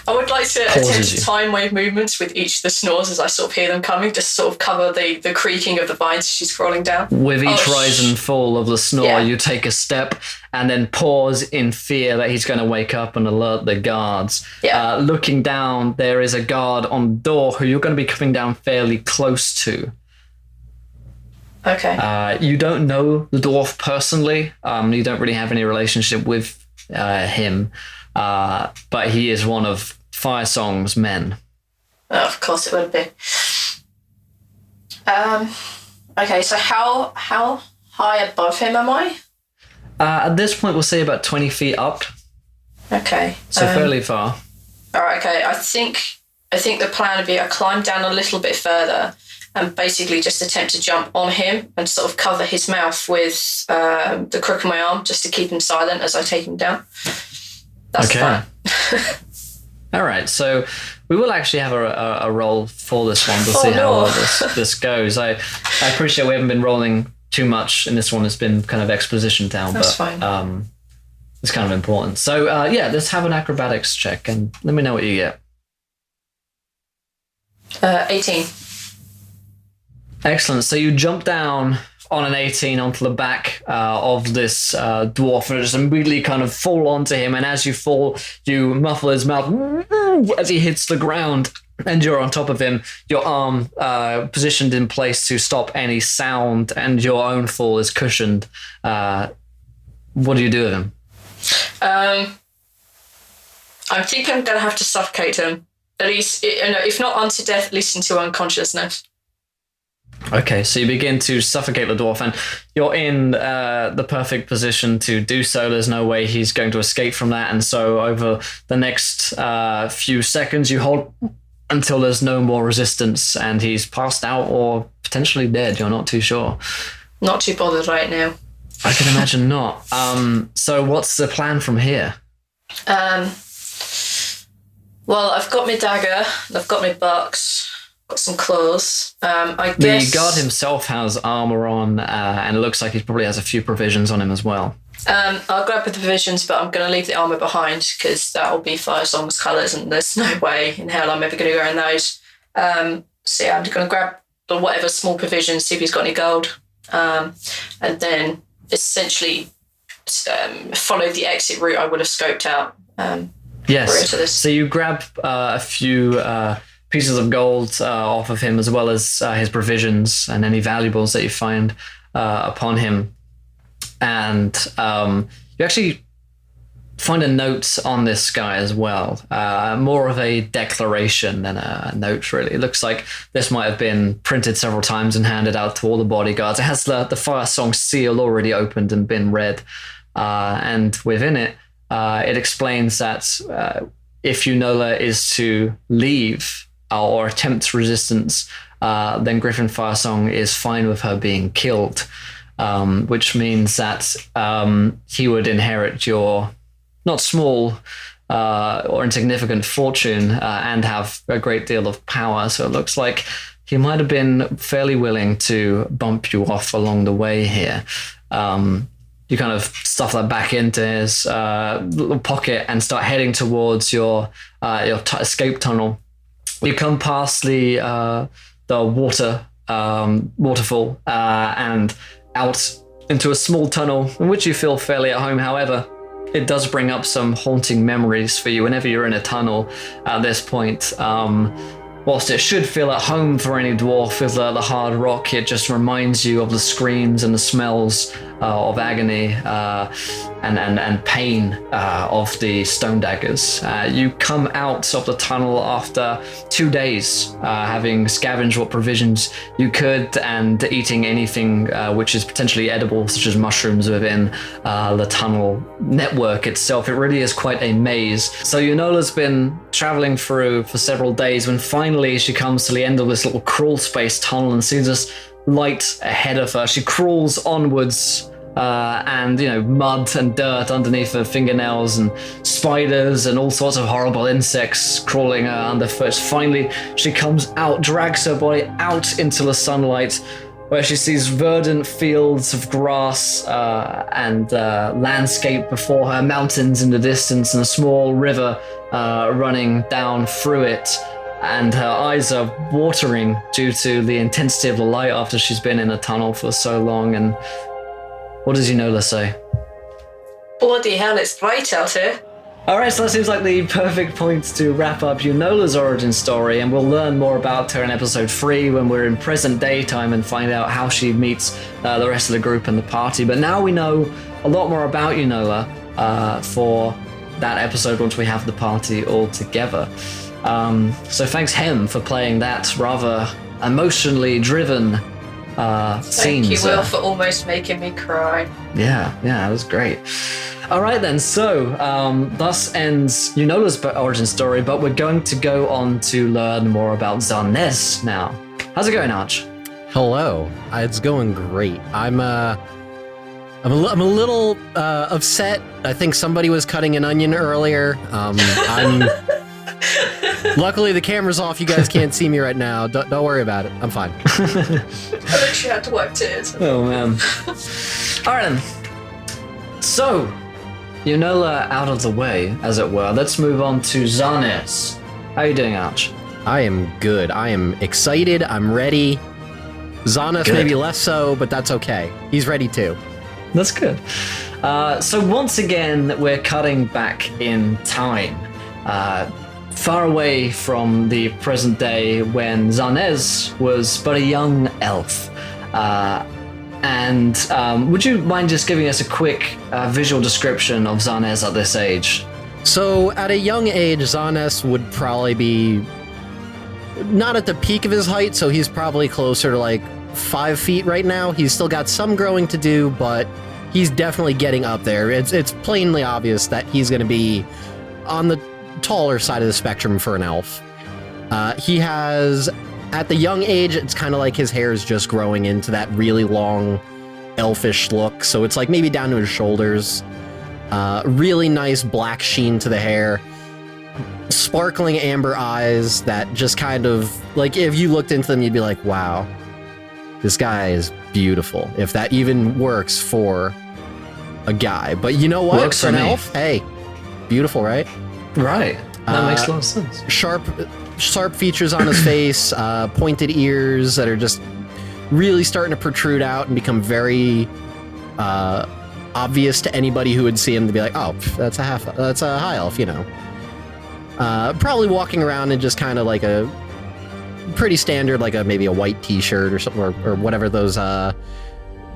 would like to attempt to time wave movements with each of the snores as I sort of hear them coming, just sort of cover the creaking of the vines as she's crawling down. With each rise and fall of the snore, you take a step and then pause in fear that he's going to wake up and alert the guards. Yeah. Looking down, there is a guard on the door who you're going to be coming down fairly close to. Okay. You don't know the dwarf personally. You don't really have any relationship with him, but he is one of Firesong's men. Oh, of course it would be. Okay, so how high above him am I? At this point, we'll say about 20 feet up. Okay. So fairly far. All right. Okay. I think the plan would be I climb down a little bit further and basically just attempt to jump on him and sort of cover his mouth with the crook of my arm just to keep him silent as I take him down. That's okay. fine. All right, so we will actually have a roll for this one to see how well this goes. I appreciate we haven't been rolling too much in this one. It's been kind of exposition down, That's but fine. It's kind of important. So let's have an acrobatics check and let me know what you get. 18. Excellent. So you jump down on an 18 onto the back of this dwarf and just immediately kind of fall onto him. And as you fall, you muffle his mouth as he hits the ground and you're on top of him, your arm positioned in place to stop any sound and your own fall is cushioned. What do you do with him? I think I'm going to have to suffocate him. At least, if not unto death, at least into unconsciousness. Okay, so you begin to suffocate the dwarf, and you're in the perfect position to do so. There's no way he's going to escape from that, and so over the next few seconds, you hold until there's no more resistance, and he's passed out or potentially dead. You're not too sure. Not too bothered right now. I can imagine not. So what's the plan from here? Well, I've got my dagger, I've got my box. Got some clothes. I guess the guard himself has armor on, and it looks like he probably has a few provisions on him as well. I'll grab the provisions, but I'm going to leave the armor behind because that will be Firesong's colours, and there's no way in hell I'm ever going to go in those. So yeah, I'm just going to grab or whatever small provisions, see if he's got any gold, and then essentially follow the exit route I would have scoped out. Yes. So you grab a few pieces of gold off of him, as well as his provisions and any valuables that you find upon him. And you actually find a note on this guy as well. More of a declaration than a note, really. It looks like this might have been printed several times and handed out to all the bodyguards. It has the Fire Song seal already opened and been read. And within it, it explains that if Unola is to leave or attempt resistance, then Griffin Firesong is fine with her being killed, which means that he would inherit your not small or insignificant fortune and have a great deal of power. So it looks like he might have been fairly willing to bump you off along the way here. You kind of stuff that back into his little pocket and start heading towards your escape tunnel. You come past the waterfall and out into a small tunnel in which you feel fairly at home. However, it does bring up some haunting memories for you whenever you're in a tunnel at this point. Whilst it should feel at home for any dwarf with the hard rock, it just reminds you of the screams and the smells of agony and pain of the stone daggers. You come out of the tunnel after 2 days, having scavenged what provisions you could and eating anything which is potentially edible, such as mushrooms within the tunnel network itself. It really is quite a maze. So Unola's been traveling through for several days when finally she comes to the end of this little crawl space tunnel and sees this light ahead of her. She crawls onwards and mud and dirt underneath her fingernails and spiders and all sorts of horrible insects crawling underfoot. Finally she comes out, drags her body out into the sunlight, where she sees verdant fields of grass and landscape before her, mountains in the distance and a small river running down through it. And her eyes are watering due to the intensity of the light after she's been in a tunnel for so long. And what does Unola say? Bloody hell, it's bright out here. All right, so that seems like the perfect point to wrap up Unola's origin story, and we'll learn more about her in episode 3 when we're in present day time and find out how she meets the rest of the group and the party. But now we know a lot more about Unola for that episode once we have the party all together. So thanks, Hem, for playing that rather emotionally driven scene. Thank you, Will, for almost making me cry. Yeah, it was great. All right then, so thus ends Unola's origin story, but we're going to go on to learn more about Zanna's now. How's it going, Arch? Hello. It's going great. I'm a little upset. I think somebody was cutting an onion earlier. Luckily, the camera's off. You guys can't see me right now. Don't worry about it. I'm fine. I literally had to wipe tears. Oh, man. All right, then. So, Unola out of the way, as it were. Let's move on to Zanna's. How are you doing, Arch? I am good. I am excited. I'm ready. Zanna's maybe less so, but that's okay. He's ready too. That's good. So once again, we're cutting back in time. Far away from the present day when Zanna was but a young elf. And would you mind just giving us a quick visual description of Zanna at this age? So at a young age, Zanna would probably be not at the peak of his height, so he's probably closer to like 5 feet right now. He's still got some growing to do, but he's definitely getting up there. It's plainly obvious that he's going to be on the taller side of the spectrum for an elf. He has, at the young age, it's kind of like his hair is just growing into that really long elfish look. So it's like maybe down to his shoulders. Really nice black sheen to the hair. Sparkling amber eyes that just kind of, like, if you looked into them, you'd be like, wow, this guy is beautiful. If that even works for a guy. But you know what? Works for an me. elf, hey, beautiful, right? Right. That makes a lot of sense. Sharp sharp features on his face, pointed ears that are just really starting to protrude out and become very obvious to anybody who would see him to be like, oh, that's a high elf, you know. Probably walking around in just kind of like a pretty standard, like maybe a white t-shirt or something, or whatever those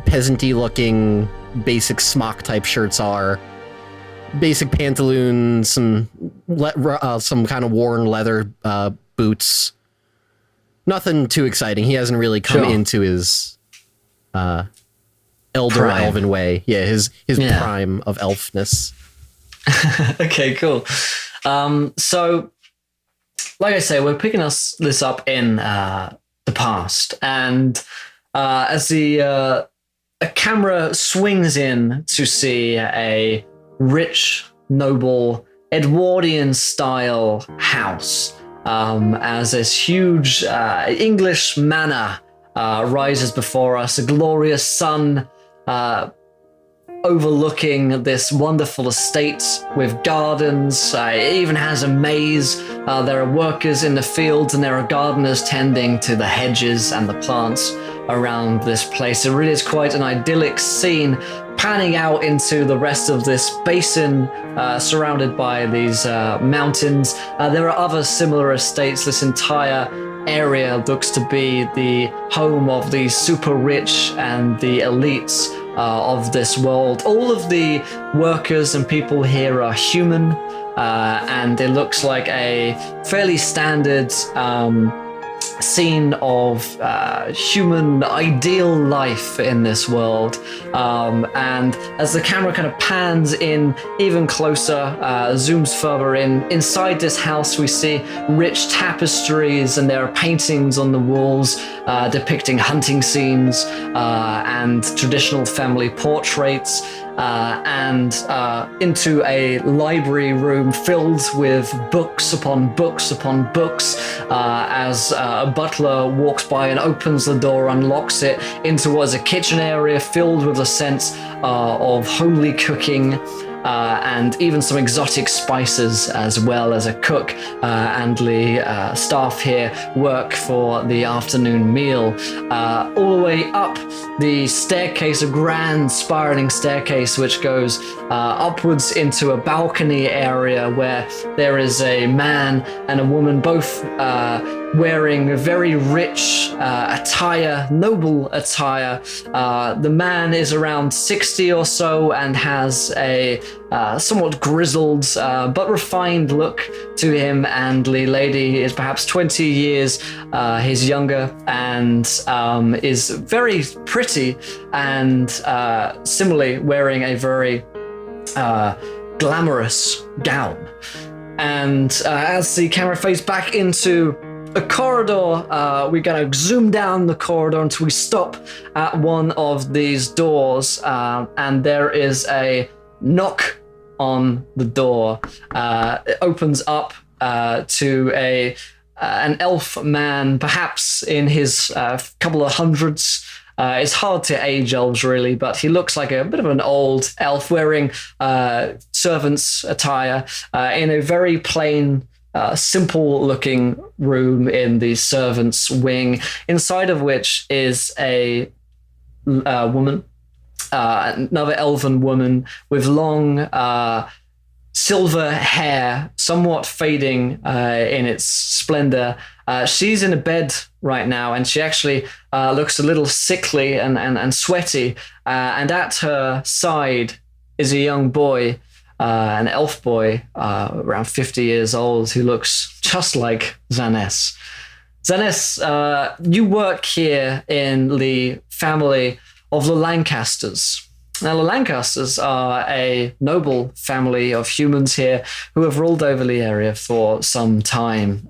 peasanty looking basic smock type shirts are. Basic pantaloons, some kind of worn leather boots. Nothing too exciting. He hasn't really come into his elder prime. elven way. Yeah, his prime of elfness. Okay, cool. So, like I say, we're picking this up in the past, and as a camera swings in to see a rich, noble, Edwardian-style house, as this huge English manor rises before us, a glorious sun overlooking this wonderful estate with gardens. It even has a maze. There are workers in the fields and there are gardeners tending to the hedges and the plants around this place. It really is quite an idyllic scene, panning out into the rest of this basin surrounded by these mountains. There are other similar estates. This entire area looks to be the home of the super rich and the elites of this world. All of the workers and people here are human, and it looks like a fairly standard scene of human ideal life in this world. And as the camera kind of pans in even closer, zooms further in, inside this house we see rich tapestries, and there are paintings on the walls depicting hunting scenes and traditional family portraits. And into a library room filled with books upon books upon books, as a butler walks by and opens the door, unlocks it into what is a kitchen area filled with a sense of homely cooking, and even some exotic spices, as well as a cook and the staff here work for the afternoon meal. All the way up the staircase, a grand spiraling staircase which goes upwards into a balcony area where there is a man and a woman, both wearing very rich attire, noble attire. The man is around 60 or so and has a somewhat grizzled but refined look to him, and the lady is perhaps 20 years his younger and is very pretty and similarly wearing a very glamorous gown. And as the camera fades back into a corridor, we're going to zoom down the corridor until we stop at one of these doors, and there is a knock on the door. It opens up to an elf man, perhaps in his couple of hundreds. It's hard to age elves, really, but he looks like a bit of an old elf wearing servant's attire in a very plain, simple-looking room in the servants' wing, inside of which is a woman, another elven woman with long silver hair, somewhat fading in its splendor. She's in a bed right now, and she actually looks a little sickly and sweaty. And at her side is a young boy, an elf boy, around 50 years old, who looks just like Zaness. Zaness, you work here in the family of the Lancasters. Now, the Lancasters are a noble family of humans here who have ruled over the area for some time.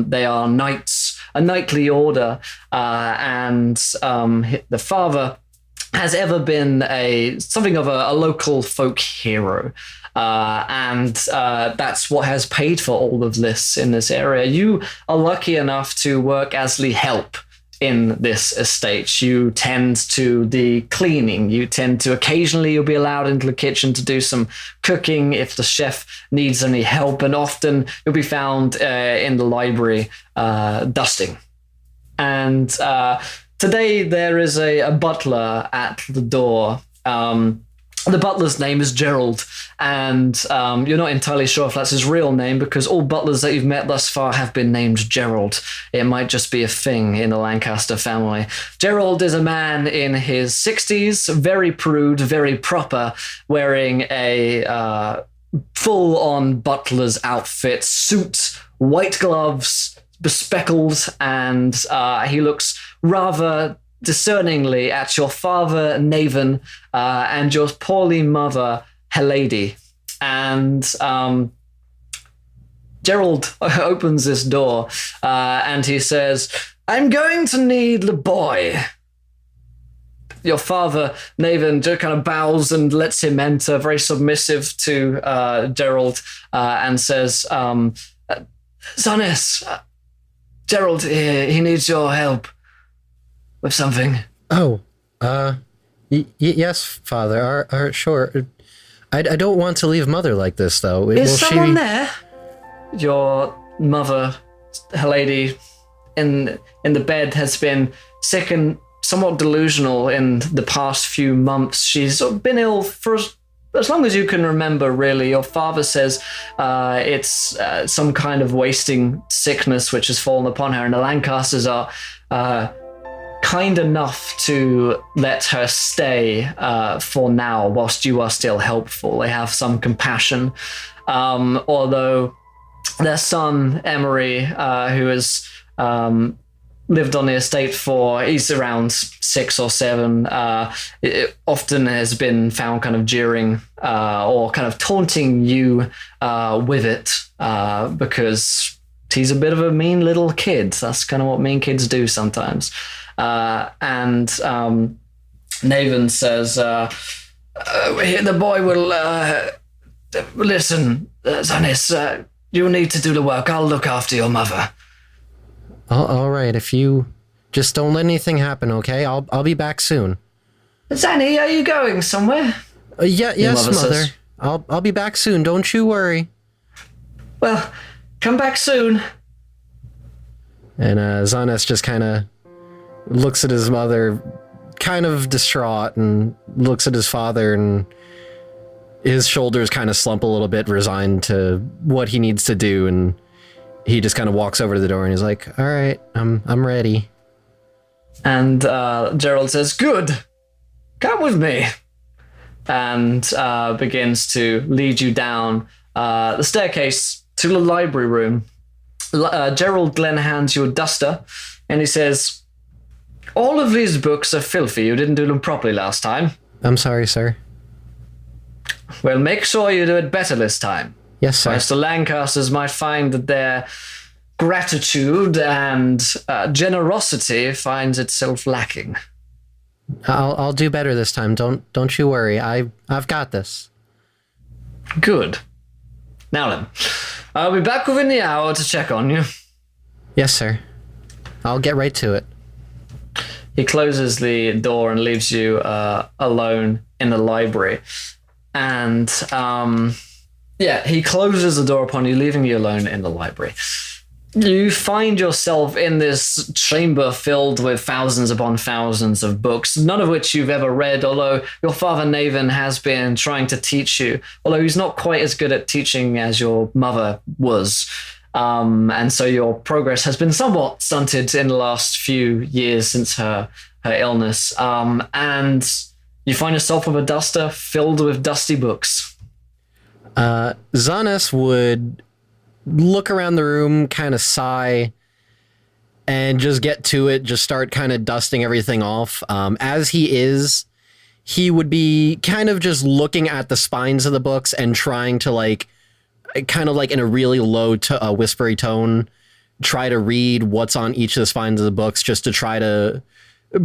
They are knights, a knightly order, and the father has ever been something of a local folk hero. And that's what has paid for all of this in this area. You are lucky enough to work as the help in this estate. You tend to the cleaning. You tend to occasionally you'll be allowed into the kitchen to do some cooking if the chef needs any help, and often you'll be found in the library dusting. And today there is a butler at the door. The butler's name is Gerald, and you're not entirely sure if that's his real name because all butlers that you've met thus far have been named Gerald. It might just be a thing in the Lancaster family. Gerald is a man in his 60s, very prude, very proper, wearing a full-on butler's outfit, suit, white gloves, bespectacled, and he looks rather discerningly at your father, Naven, and your poorly mother, Helady. And Gerald opens this door and he says, I'm going to need the boy. Your father, Naven, just kind of bows and lets him enter, very submissive to Gerald, and says, Zannes, Gerald, he needs your help with something. Oh, yes, Father. Sure. I don't want to leave Mother like this, though. Is someone there? Your mother, Helady, in the bed, has been sick and somewhat delusional in the past few months. She's been ill for as long as you can remember, really. Your father says it's some kind of wasting sickness which has fallen upon her, and the Lancasters are kind enough to let her stay for now whilst you are still helpful. They have some compassion, although their son Emery, who has lived on the estate he's around 6 or 7, it often has been found kind of jeering or kind of taunting you with it because he's a bit of a mean little kid. That's kind of what mean kids do sometimes. And Naven says, the boy will listen, Zannis, you need to do the work. I'll look after your mother. All right, if you just don't let anything happen, okay? I'll be back soon. Zanny, are you going somewhere? Yes, Mother. I'll be back soon. Don't you worry. Well, come back soon. And Zannes just kind of looks at his mother, kind of distraught, and looks at his father, and his shoulders kind of slump a little bit, resigned to what he needs to do, and he just kind of walks over to the door and he's like, all right, I'm ready. And Gerald says, good, come with me. And begins to lead you down the staircase to the library room. Gerald Glenn hands you a duster and he says, all of these books are filthy. You didn't do them properly last time. I'm sorry, sir. Well, make sure you do it better this time. Yes, sir. Whilst the Lancasters might find that their gratitude and generosity finds itself lacking. I'll do better this time. Don't you worry. I've got this. Good. Now then, I'll be back within the hour to check on you. Yes, sir. I'll get right to it. He closes the door and leaves you alone in the library. And he closes the door upon you, leaving you alone in the library. You find yourself in this chamber filled with thousands upon thousands of books, none of which you've ever read, although your father Naven has been trying to teach you, although he's not quite as good at teaching as your mother was. And so your progress has been somewhat stunted in the last few years since her illness. And you find yourself with a duster filled with dusty books. Zannes would look around the room, kind of sigh, and just get to it, just start kind of dusting everything off. As he would be kind of just looking at the spines of the books and trying to kind of in a really low whispery tone, try to read what's on each of the spines of the books just to try to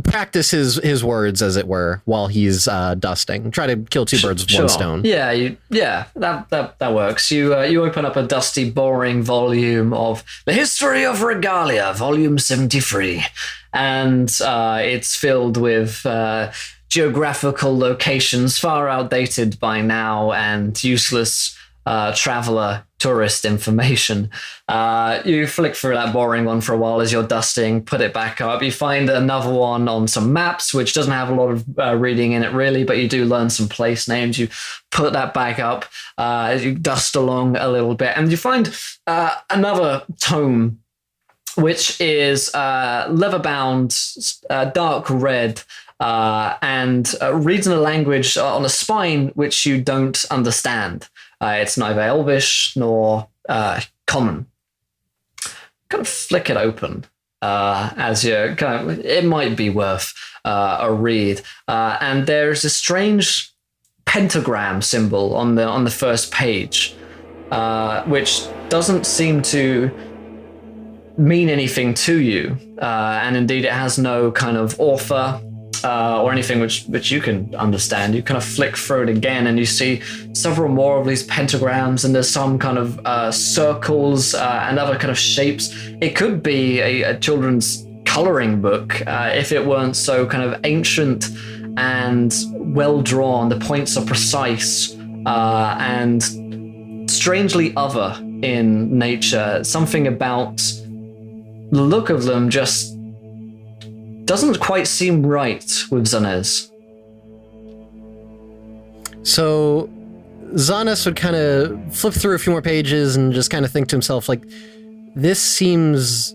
practice his words, as it were, while he's dusting. Try to kill two birds with one stone. Yeah, that works. You open up a dusty, boring volume of The History of Regalia, Volume 73, and it's filled with geographical locations far outdated by now and useless traveler tourist information. You flick through that boring one for a while as you're dusting, put it back up. You find another one on some maps, which doesn't have a lot of reading in it really, but you do learn some place names. You put that back up as you dust along a little bit, and you find another tome, which is leather-bound, dark red, and reads in a language on a spine which you don't understand. It's neither Elvish nor common. Kind of flick it open as you kind of, it might be worth a read. And there's a strange pentagram symbol on the first page, which doesn't seem to mean anything to you. And indeed, it has no kind of author or anything which you can understand. You kind of flick through it again and you see several more of these pentagrams, and there's some kind of circles and other kind of shapes. It could be a children's coloring book if it weren't so kind of ancient and well drawn. The points are precise and strangely other in nature. Something about the look of them just doesn't quite seem right with Zanez. So Zanus would kind of flip through a few more pages and just kind of think to himself, like, this seems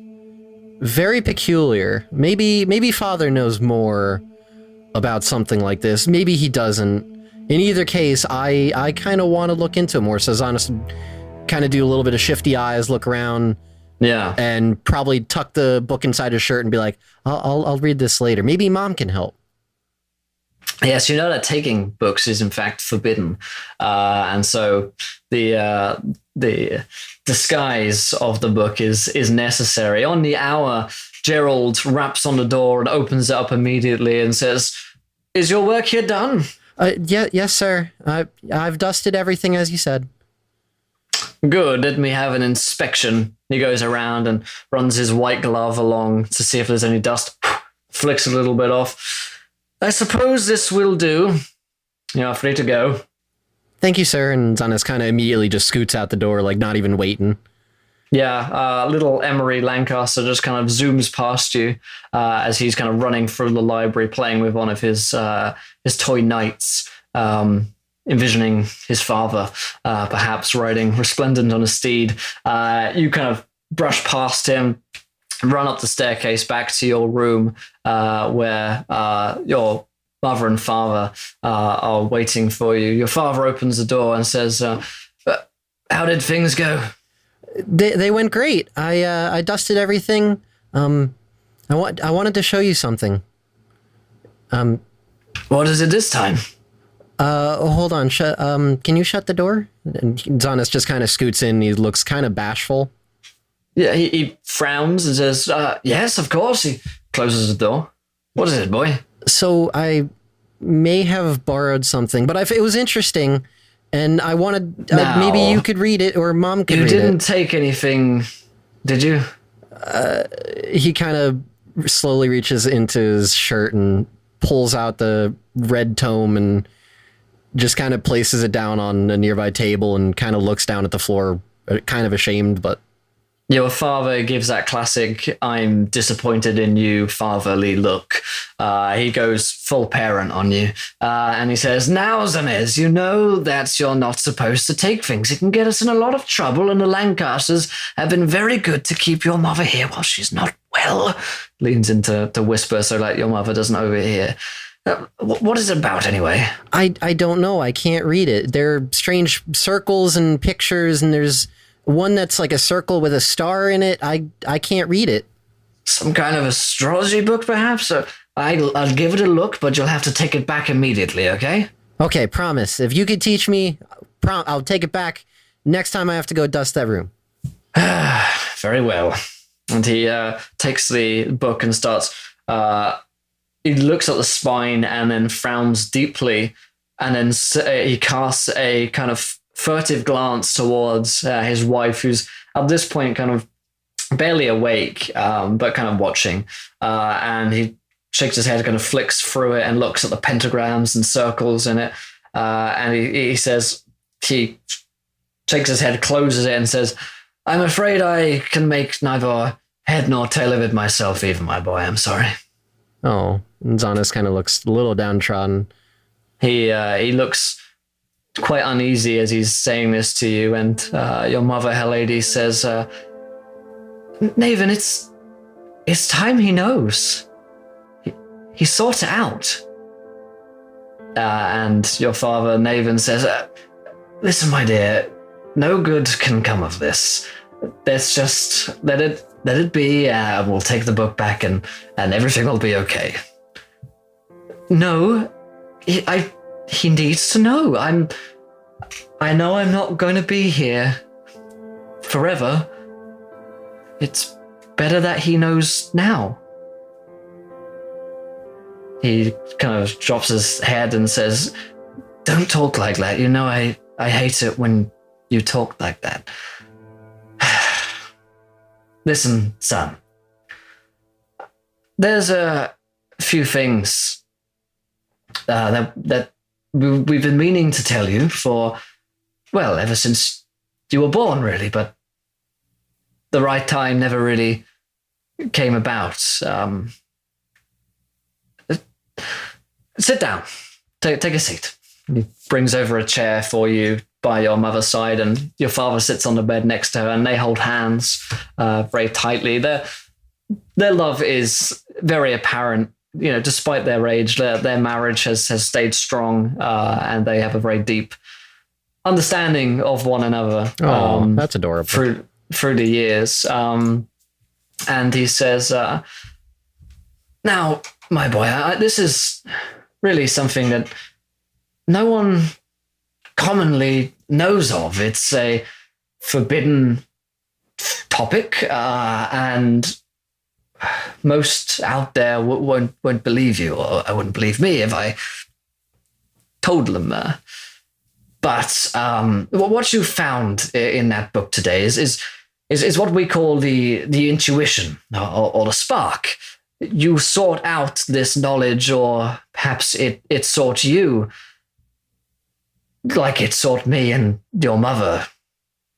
very peculiar. Maybe Father knows more about something like this. Maybe he doesn't. In either case, I kind of want to look into it more. So Zanus would kind of do a little bit of shifty eyes, look around. Yeah. And probably tuck the book inside his shirt and be like, I'll read this later. Maybe Mom can help. Yes, you know that taking books is in fact forbidden. And so the disguise of the book is necessary. On the hour, Gerald raps on the door and opens it up immediately and says, "Is your work here done?" Yes, sir. I've dusted everything as you said. Good, let me have an inspection. He goes around and runs his white glove along to see if there's any dust. Flicks a little bit off. I suppose this will do. You're free to go. Thank you, sir. And Zanus kind of immediately just scoots out the door, like not even waiting. Yeah, little Emery Lancaster just kind of zooms past you as he's kind of running through the library, playing with one of his toy knights. Envisioning his father, perhaps riding resplendent on a steed. You kind of brush past him, run up the staircase back to your room where your mother and father are waiting for you. Your father opens the door and says, how did things go? They went great. I dusted everything. I wanted to show you something. What is it this time? Hold on. Can you shut the door? And Zanus just kind of scoots in. He looks kind of bashful. Yeah, he frowns and says, yes, of course. He closes the door. What is it, boy? So I may have borrowed something, but it was interesting, and I wanted, maybe you could read it, or Mom could read it. You didn't take anything, did you? He kind of slowly reaches into his shirt and pulls out the red tome and just kind of places it down on a nearby table and kind of looks down at the floor, kind of ashamed, but... Your father gives that classic, I'm disappointed in you, fatherly look. He goes full parent on you. And he says, now, Zanez, you know that you're not supposed to take things. It can get us in a lot of trouble, and the Lancasters have been very good to keep your mother here while she's not well. Leans into to whisper so like your mother doesn't overhear. What is it about, anyway? I don't know. I can't read it. There are strange circles and pictures, and there's one that's like a circle with a star in it. I can't read it. Some kind of astrology book, perhaps? I'll give it a look, but you'll have to take it back immediately, okay? Okay, promise. If you could teach me, I'll take it back next time I have to go dust that room. Very well. And he takes the book and starts he looks at the spine and then frowns deeply, and then he casts a kind of furtive glance towards his wife, who's at this point kind of barely awake, but kind of watching. And he shakes his head, kind of flicks through it, and looks at the pentagrams and circles in it. And he says, he shakes his head, closes it, and says, "I'm afraid I can make neither head nor tail of it myself, even, my boy. I'm sorry." Oh, Zanna kind of looks a little downtrodden. He looks quite uneasy as he's saying this to you, and your mother, her lady, says, "Naven, it's time he knows. He sought it out." And your father, Naven, says, "Listen, my dear, no good can come of this. Let's just let it be. We'll take the book back, and everything will be okay." "No, he needs to know. I know I'm not going to be here forever. It's better that he knows now." He kind of drops his head and says, "Don't talk like that. You know I hate it when you talk like that. Listen, son. There's a few things that we've been meaning to tell you for, well, ever since you were born, really, but the right time never really came about. Sit down. Take a seat." He brings over a chair for you by your mother's side, and your father sits on the bed next to her, and they hold hands very tightly. Their love is very apparent. You know, despite their age, their marriage has stayed strong, and they have a very deep understanding of one another. Oh, that's adorable. Through the years. And he says, "Now, my boy, this is really something that no one commonly knows of. It's a forbidden topic, and most out there won't believe you, or I wouldn't believe me if I told them. But what you found in that book today is what we call the intuition, or the spark. You sought out this knowledge, or perhaps it sought you, like it sought me and your mother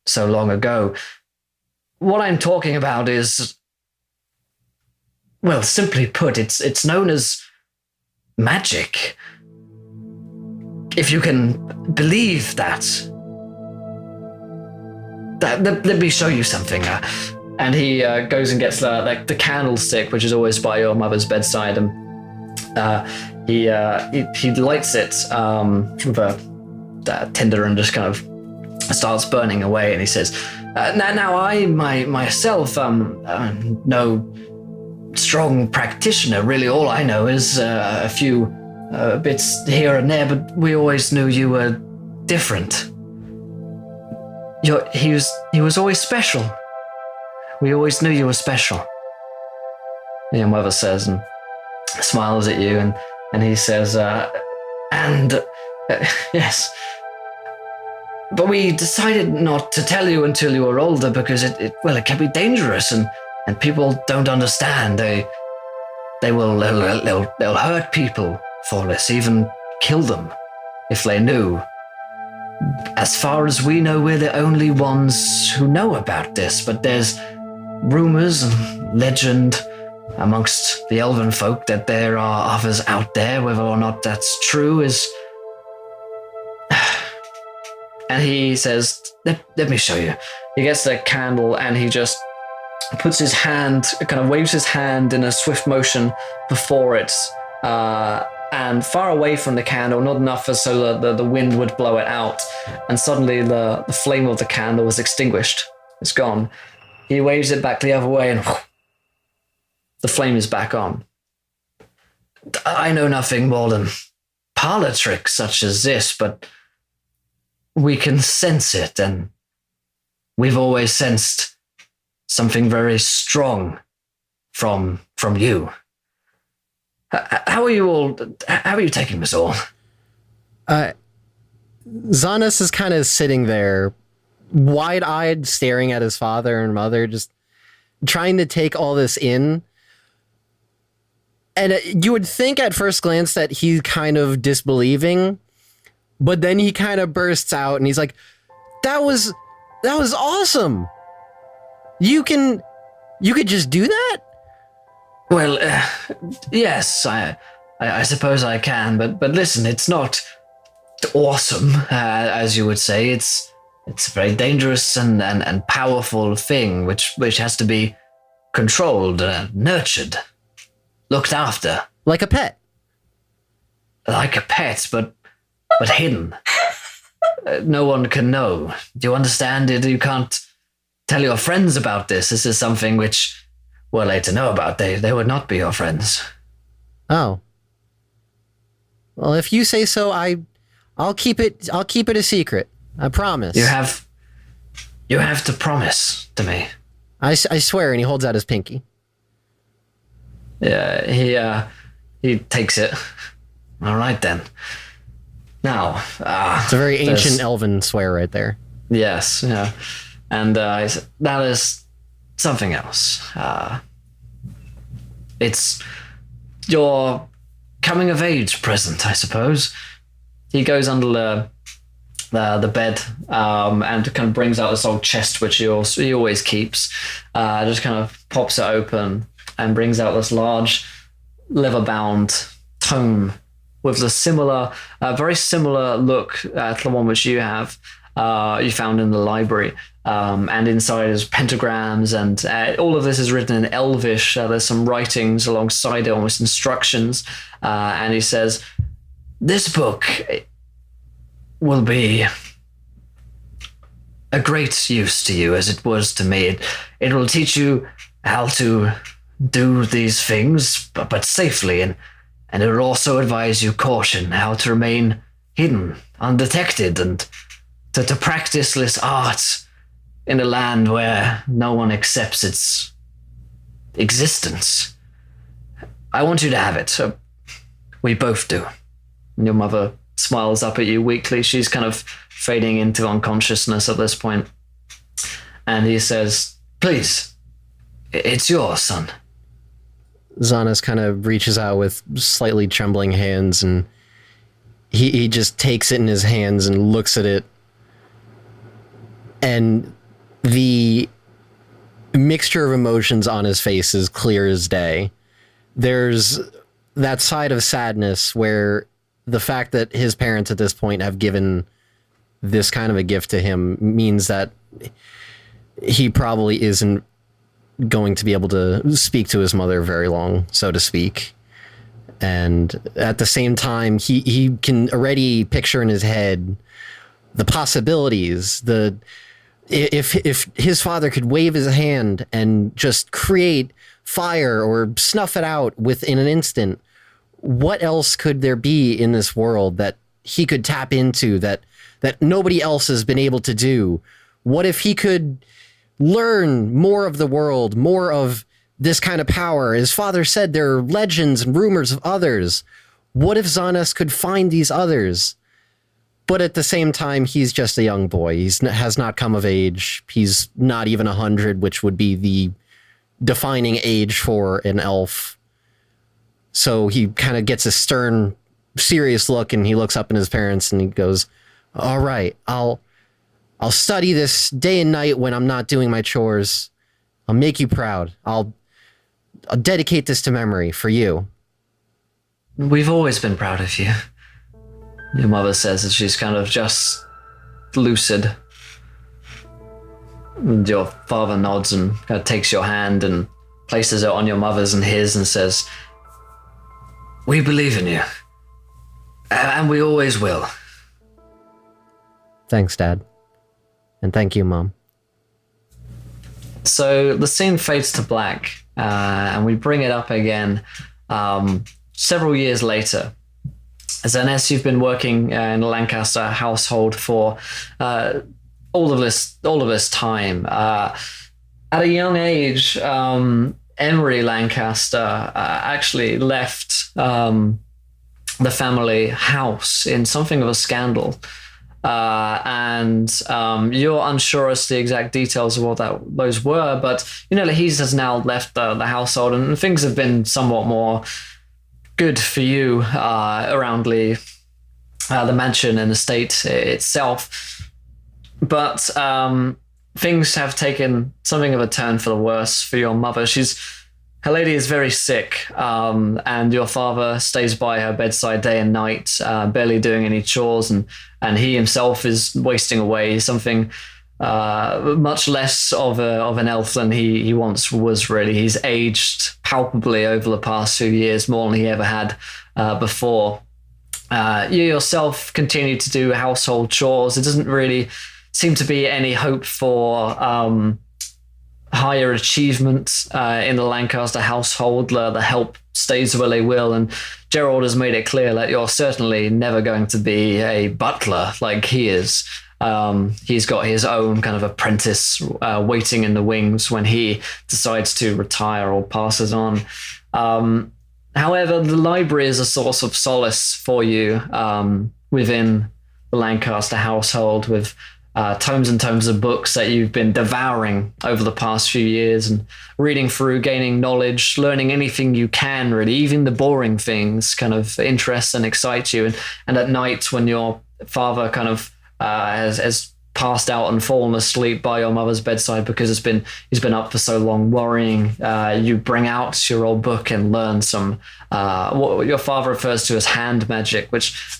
so long ago. What I'm talking about is, well, simply put, it's known as magic. If you can believe that. Let me show you something." And he goes and gets the candlestick, which is always by your mother's bedside, and he lights it with a tinder and just kind of starts burning away. And he says, "Now I myself no strong practitioner. Really, all I know is a few bits here and there, but we always knew you were different. He was always special. We always knew you were special." Your mother says, and smiles at you, and he says, "Yes. But we decided not to tell you until you were older because it can be dangerous, and people don't understand. They'll hurt people for this, even kill them if they knew. As far as we know, we're the only ones who know about this, but there's rumors and legend amongst the elven folk that there are others out there. Whether or not that's true is..." And he says, let me show you. He gets the candle and he just puts his hand, kind of waves his hand in a swift motion before it, and far away from the candle, not enough so the wind would blow it out. And suddenly the flame of the candle is extinguished. It's gone. He waves it back the other way, and the flame is back on. "I know nothing more than parlor tricks such as this, but we can sense it, and we've always sensed something very strong from you. How are you all? How are you taking this all? Zanus is kind of sitting there, wide-eyed, staring at his father and mother, just trying to take all this in. And you would think at first glance that he's kind of disbelieving, but then he kind of bursts out and he's like, that was awesome. You could just do that? Well, yes, I suppose I can, but listen, it's not awesome, as you would say. It's a very dangerous and powerful thing, which has to be controlled, nurtured, looked after. Like a pet. Like a pet, but hidden. No one can know. Do you understand it? You can't tell your friends about this. This is something which, were they to know about, they would not be your friends. Oh. Well, if you say so, I'll keep it a secret. I promise. You have to promise to me. I swear, and he holds out his pinky. Yeah, he takes it. All right then. Now, it's a very ancient elven swear right there. Yes, yeah, and that is something else. It's your coming of age present, I suppose. He goes under the bed and kind of brings out this old chest which he always keeps. Just kind of pops it open and brings out this large leather-bound tome with a very similar look to the one which you have. You found in the library, and inside is pentagrams, and all of this is written in Elvish. There's some writings alongside it, almost instructions, and he says, "This book will be a great use to you, as it was to me. It will teach you how to do these things, but safely, and it will also advise you caution, how to remain hidden, undetected, and to practice this art in a land where no one accepts its existence. I want you to have it. We both do." And your mother smiles up at you weakly. She's kind of fading into unconsciousness at this point. And he says, "Please, it's yours, son." Zanus kind of reaches out with slightly trembling hands, and he just takes it in his hands and looks at it. And the mixture of emotions on his face is clear as day. There's that side of sadness where the fact that his parents at this point have given this kind of a gift to him means that he probably isn't going to be able to speak to his mother very long, so to speak. And at the same time, he can already picture in his head the possibilities, if his father could wave his hand and just create fire or snuff it out within an instant, what else could there be in this world that he could tap into that nobody else has been able to do? What if he could learn more of the world, more of this kind of power? His father said there are legends and rumors of others. What if Zanus could find these others? But at the same time, he's just a young boy. He has not come of age. He's not even 100, which would be the defining age for an elf. So he kind of gets a stern, serious look, and he looks up at his parents and he goes, "All right, I'll study this day and night when I'm not doing my chores. I'll make you proud. I'll dedicate this to memory for you." "We've always been proud of you," your mother says, as she's kind of just lucid. And your father nods and kind of takes your hand and places it on your mother's and his and says, "We believe in you. And we always will." Thanks, Dad. And thank you, Mom. So the scene fades to black, and we bring it up again several years later. Zanna, you've been working in the Lancaster household for all of this time. At a young age, Emery Lancaster actually left the family house in something of a scandal. And you're unsure as to the exact details of what those were, but you know that he has now left the household, and things have been somewhat more good for you around the mansion and estate itself. But things have taken something of a turn for the worse for your mother. Her lady is very sick, and your father stays by her bedside day and night, barely doing any chores, and he himself is wasting away. Something much less of an elf than he once was, really. He's aged palpably over the past few years, more than he ever had before. You yourself continue to do household chores. It doesn't really seem to be any hope for higher achievement in the Lancaster household. The help stays where they will, and Gerald has made it clear that you're certainly never going to be a butler like he is. He's got his own kind of apprentice waiting in the wings when he decides to retire or passes on. However, the library is a source of solace for you within the Lancaster household, with tomes and tomes of books that you've been devouring over the past few years and reading through, gaining knowledge, learning anything you can, really. Even the boring things kind of interest and excite you. And at night, when your father kind of has passed out and fallen asleep by your mother's bedside because he's been up for so long worrying, you bring out your old book and learn some what your father refers to as hand magic, which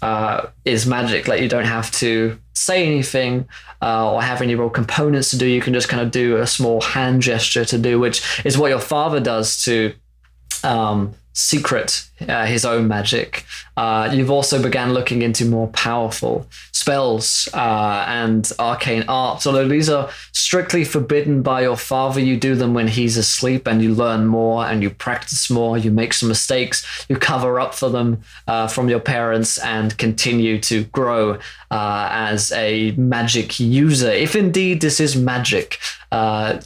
is magic that you don't have to say anything or have any real components to do. You can just kind of do a small hand gesture to do, which is what your father does to secret his own magic. You've also began looking into more powerful spells and arcane arts. Although these are strictly forbidden by your father, you do them when he's asleep, and you learn more and you practice more. You make some mistakes, you cover up for them from your parents, and continue to grow as a magic user. If indeed this is magic,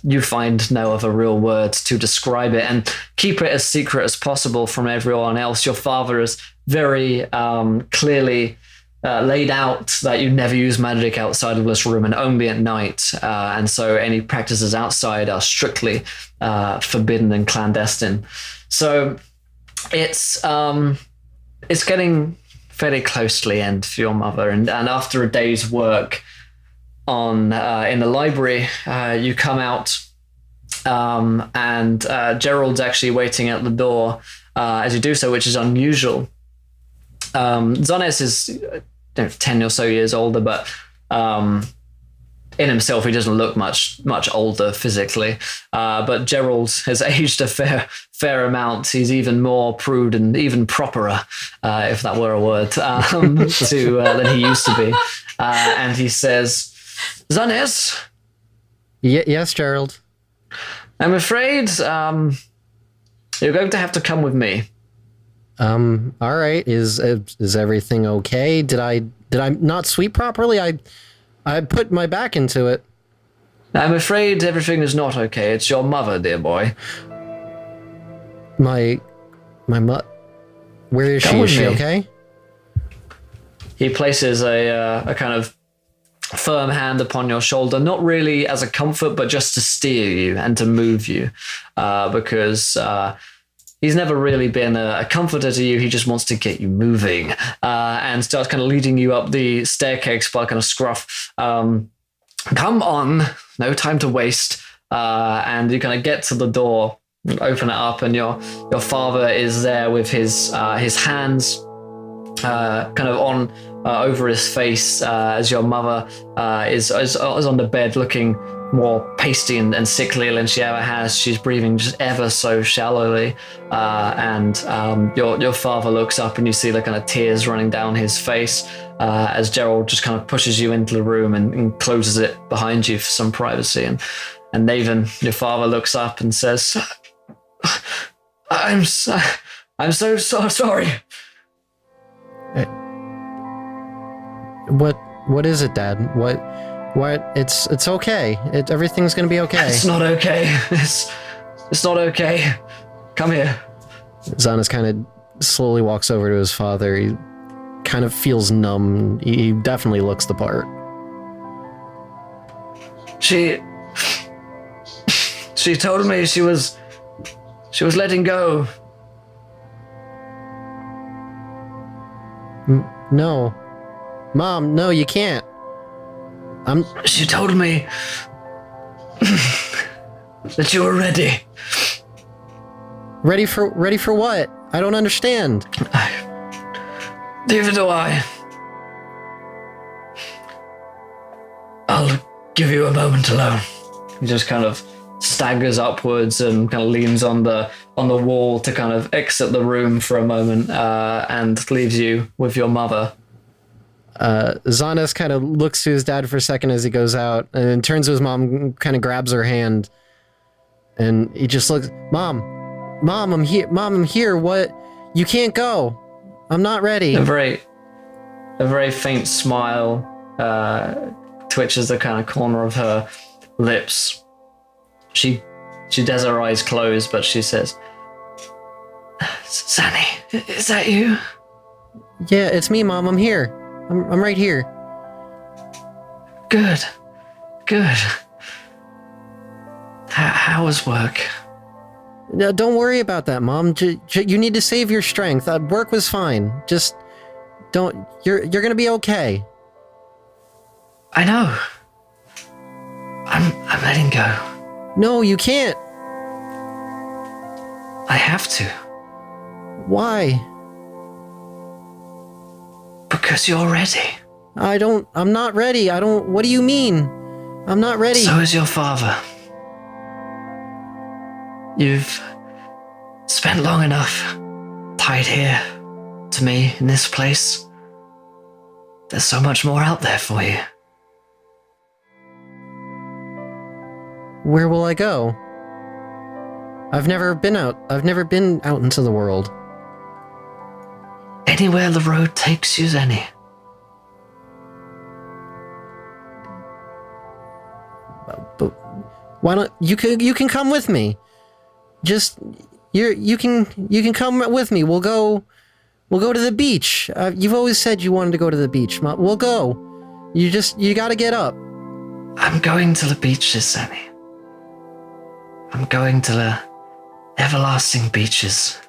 you find no other real words to describe it, and keep it as secret as possible from everyone else. Your father is very clearly laid out that you never use magic outside of this room and only at night, and so any practices outside are strictly forbidden and clandestine. So it's getting fairly close to the end for your mother, and after a day's work in the library, you come out, and Gerald's actually waiting at the door as you do so, which is unusual. Zanna is 10 or so years older, but in himself he doesn't look much older physically. But Gerald has aged a fair amount. He's even more prude and even properer, if that were a word, than he used to be. And he says, Zanna? Yes, Gerald. I'm afraid you're going to have to come with me. All right. Is everything okay? Did I not sweep properly? I put my back into it. I'm afraid everything is not okay. It's your mother, dear boy. My mother. Where is she? Is she okay? He places a kind of firm hand upon your shoulder, not really as a comfort, but just to steer you and to move you, because he's never really been a comforter to you. He just wants to get you moving, and starts kind of leading you up the staircase by kind of scruff. Come on, no time to waste. And you kind of get to the door, open it up, and your father is there with his hands kind of on over his face, as your mother is on the bed looking more pasty and sickly than she ever has. She's breathing just ever so shallowly, and your father looks up and you see the kind of tears running down his face as Gerald just kind of pushes you into the room and closes it behind you for some privacy. And Nathan, your father, looks up and says, I'm so sorry. What is it, Dad? What? It's okay. Everything's gonna be okay. It's not okay. It's not okay. Come here. Zanna's kind of slowly walks over to his father. He kind of feels numb. He definitely looks the part. She told me she was letting go. No. Mom, no, you can't. She told me that you were ready. Ready for what? I don't understand. Neither do I. I'll give you a moment alone. He just kind of staggers upwards and kind of leans on the wall to kind of exit the room for a moment, and leaves you with your mother. Zanna kind of looks to his dad for a second as he goes out, and then turns to his mom, kind of grabs her hand, and he just looks, Mom, I'm here. Mom, I'm here. What? You can't go. I'm not ready. A very faint smile twitches the kind of corner of her lips. She does her eyes closed, but she says, Zanny, is that you? Yeah, it's me, Mom. I'm here. I'm right here. Good. How was work? No, don't worry about that, Mom. You need to save your strength. Work was fine. Just don't. You're gonna be okay. I know. I'm letting go. No, you can't. I have to. Why? Because you're ready. I'm not ready. What do you mean? I'm not ready. So is your father. You've spent long enough tied here to me in this place. There's so much more out there for you. Where will I go? I've never been out into the world. Anywhere the road takes you, Zenny. But why don't you can come with me? Just you can come with me. We'll go to the beach. You've always said you wanted to go to the beach. We'll go. You got to get up. I'm going to the beaches, Zenny. I'm going to the everlasting beaches.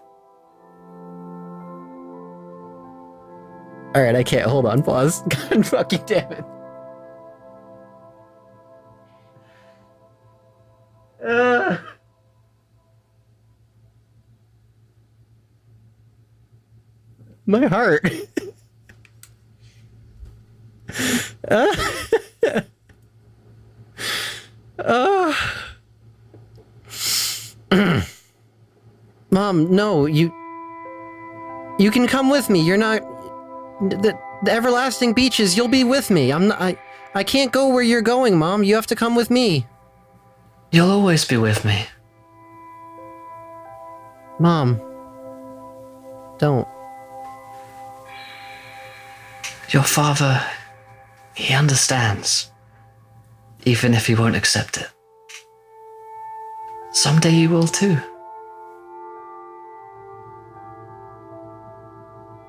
All right, I can't. Hold on. Pause. God fucking damn it. My heart. Mom, no, you can come with me. You're not the everlasting beaches. You'll be with me. I can't go where you're going, Mom. You have to come with me. You'll always be with me. Mom, don't. Your father, he understands, even if he won't accept it. Someday you will too.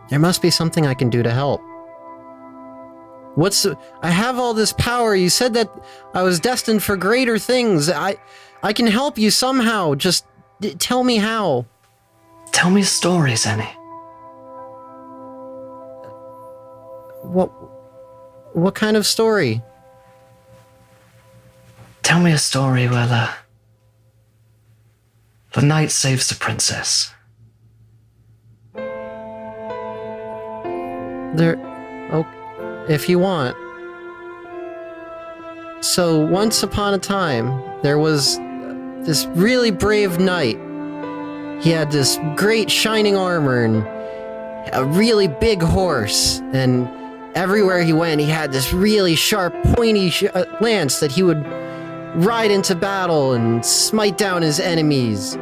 There must be something I can do to help. I have all this power. You said that I was destined for greater things. I can help you somehow. Just tell me how. Tell me a story, Zenny. What kind of story? Tell me a story where the knight saves the princess. If you want. So once upon a time, there was this really brave knight. He had this great shining armor and a really big horse, and everywhere he went, he had this really sharp, pointy lance that he would ride into battle and smite down his enemies.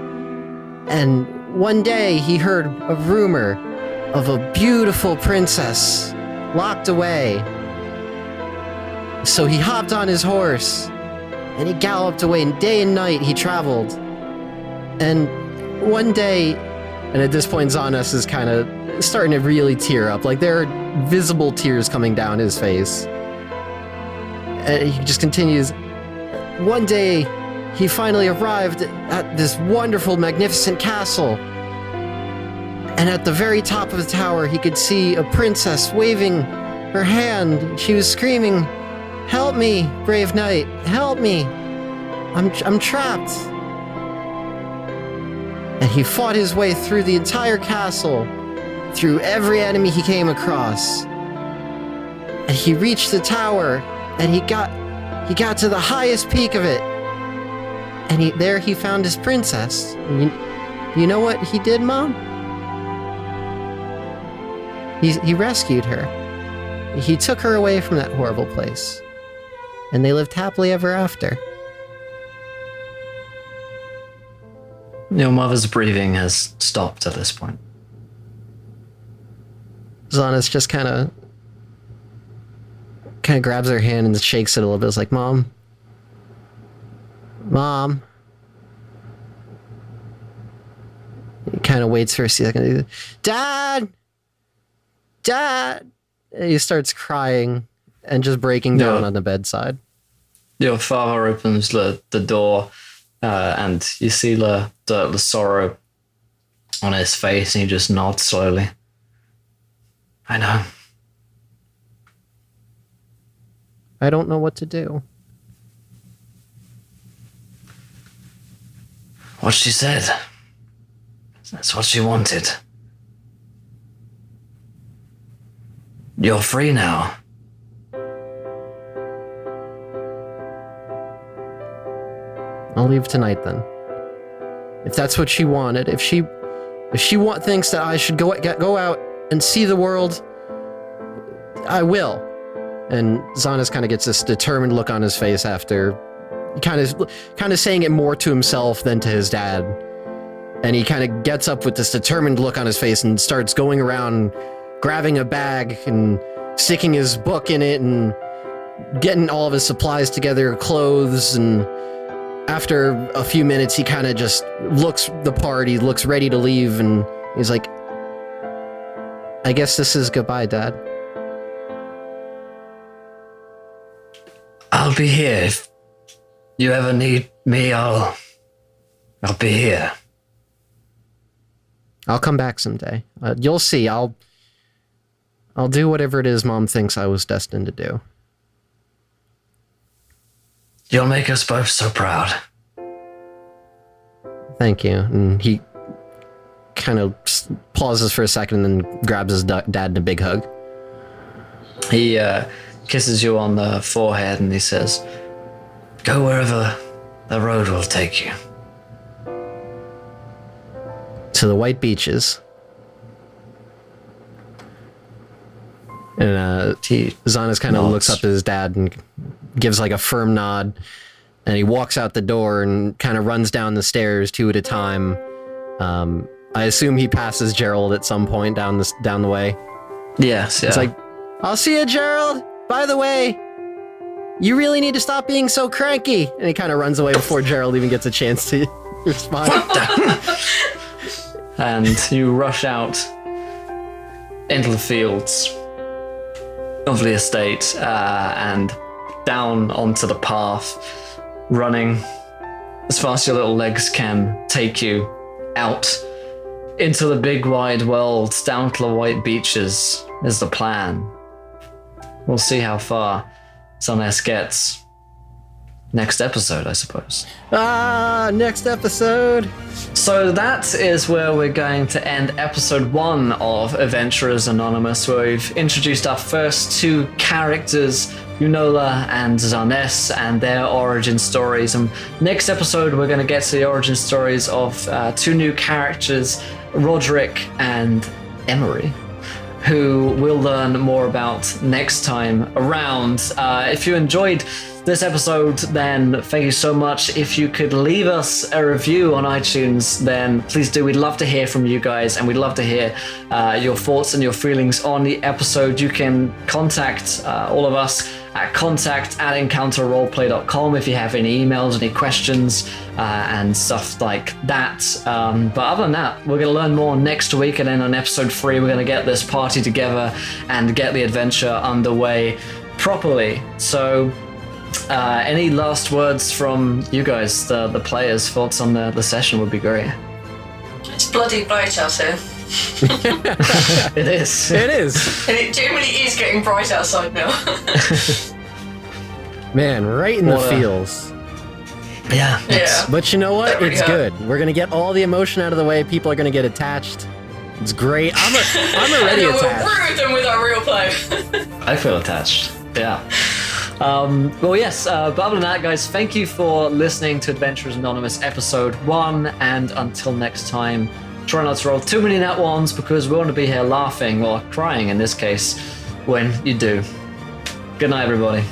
And one day, he heard a rumor of a beautiful princess locked away. So he hopped on his horse, and he galloped away, and day and night he traveled. And one day, and at this point, Zanna is kind of starting to really tear up. Like, there are visible tears coming down his face. And he just continues. One day, he finally arrived at this wonderful, magnificent castle. And at the very top of the tower, he could see a princess waving her hand. She was screaming, "Help me, brave knight, help me. I'm trapped." And he fought his way through the entire castle, through every enemy he came across. And he reached the tower, and he got to the highest peak of it. And there he found his princess. And you know what he did, Mom? He rescued her. He took her away from that horrible place. And they lived happily ever after. Your mother's breathing has stopped at this point. Zanna's just kind of grabs her hand and shakes it a little bit. It's like, Mom. He kind of waits for a second. Dad! And he starts crying and just breaking down on the bedside. Your father opens the door, and you see the sorrow on his face, and he just nods slowly. I know. I don't know what to do. What she said. That's what she wanted. You're free now. I'll leave tonight then. If that's what she wanted, if she thinks that I should go out and see the world, I will. And Zanna kind of gets this determined look on his face after kind of saying it more to himself than to his dad. And he kind of gets up with this determined look on his face and starts going around grabbing a bag and sticking his book in it and getting all of his supplies together, clothes, and after a few minutes, he kind of just looks the part, he looks ready to leave, and he's like, I guess this is goodbye, Dad. I'll be here. If you ever need me, I'll be here. I'll come back someday. You'll see. I'll do whatever it is Mom thinks I was destined to do. You'll make us both so proud. Thank you. And he kind of pauses for a second and then grabs his dad in a big hug. He kisses you on the forehead and he says, go wherever the road will take you. To the white beaches. And Zanna kind of looks up at his dad and gives like a firm nod, and he walks out the door and kind of runs down the stairs 2 at a time. I assume he passes Gerald at some point down the way. Yes, yeah. It's like, I'll see you, Gerald. By the way, you really need to stop being so cranky. And he kind of runs away before Gerald even gets a chance to respond. And you rush out into the fields of the estate and down onto the path, running as fast as your little legs can take you out into the big wide world, down to the white beaches is the plan. We'll see how far Zanna gets next episode, I suppose. Next episode. So that is where we're going to end episode 1 of Adventurers Anonymous, where we've introduced our first 2 characters, Yunola and Zanna, and their origin stories. And next episode, we're going to get to the origin stories of 2 new characters, Roderick and Emery, who we'll learn more about next time around. If you enjoyed this episode, then thank you so much. If you could leave us a review on iTunes, then please do. We'd love to hear from you guys, and we'd love to hear your thoughts and your feelings on the episode. You can contact all of us at contact@encounterroleplay.com if you have any emails, any questions, and stuff like that. But other than that, we're going to learn more next week, and then on episode 3, we're going to get this party together and get the adventure underway properly. So, any last words from you guys, the players? Thoughts on the session would be great. It's bloody bright out here. It is. It is. And it generally is getting bright outside now. Man, right in the What a- feels. Yeah. Yeah. But you know what? That really It's hurt. good. We're gonna get all the emotion out of the way. People are gonna get attached. It's great. I'm already and then attached. we'll ruin them with our real play. I feel attached. Yeah. Well, yes, but other than that, guys, thank you for listening to Adventurers Anonymous episode 1, and until next time, try not to roll too many nat ones because we want to be here laughing, or crying in this case, when you do. Good night, everybody.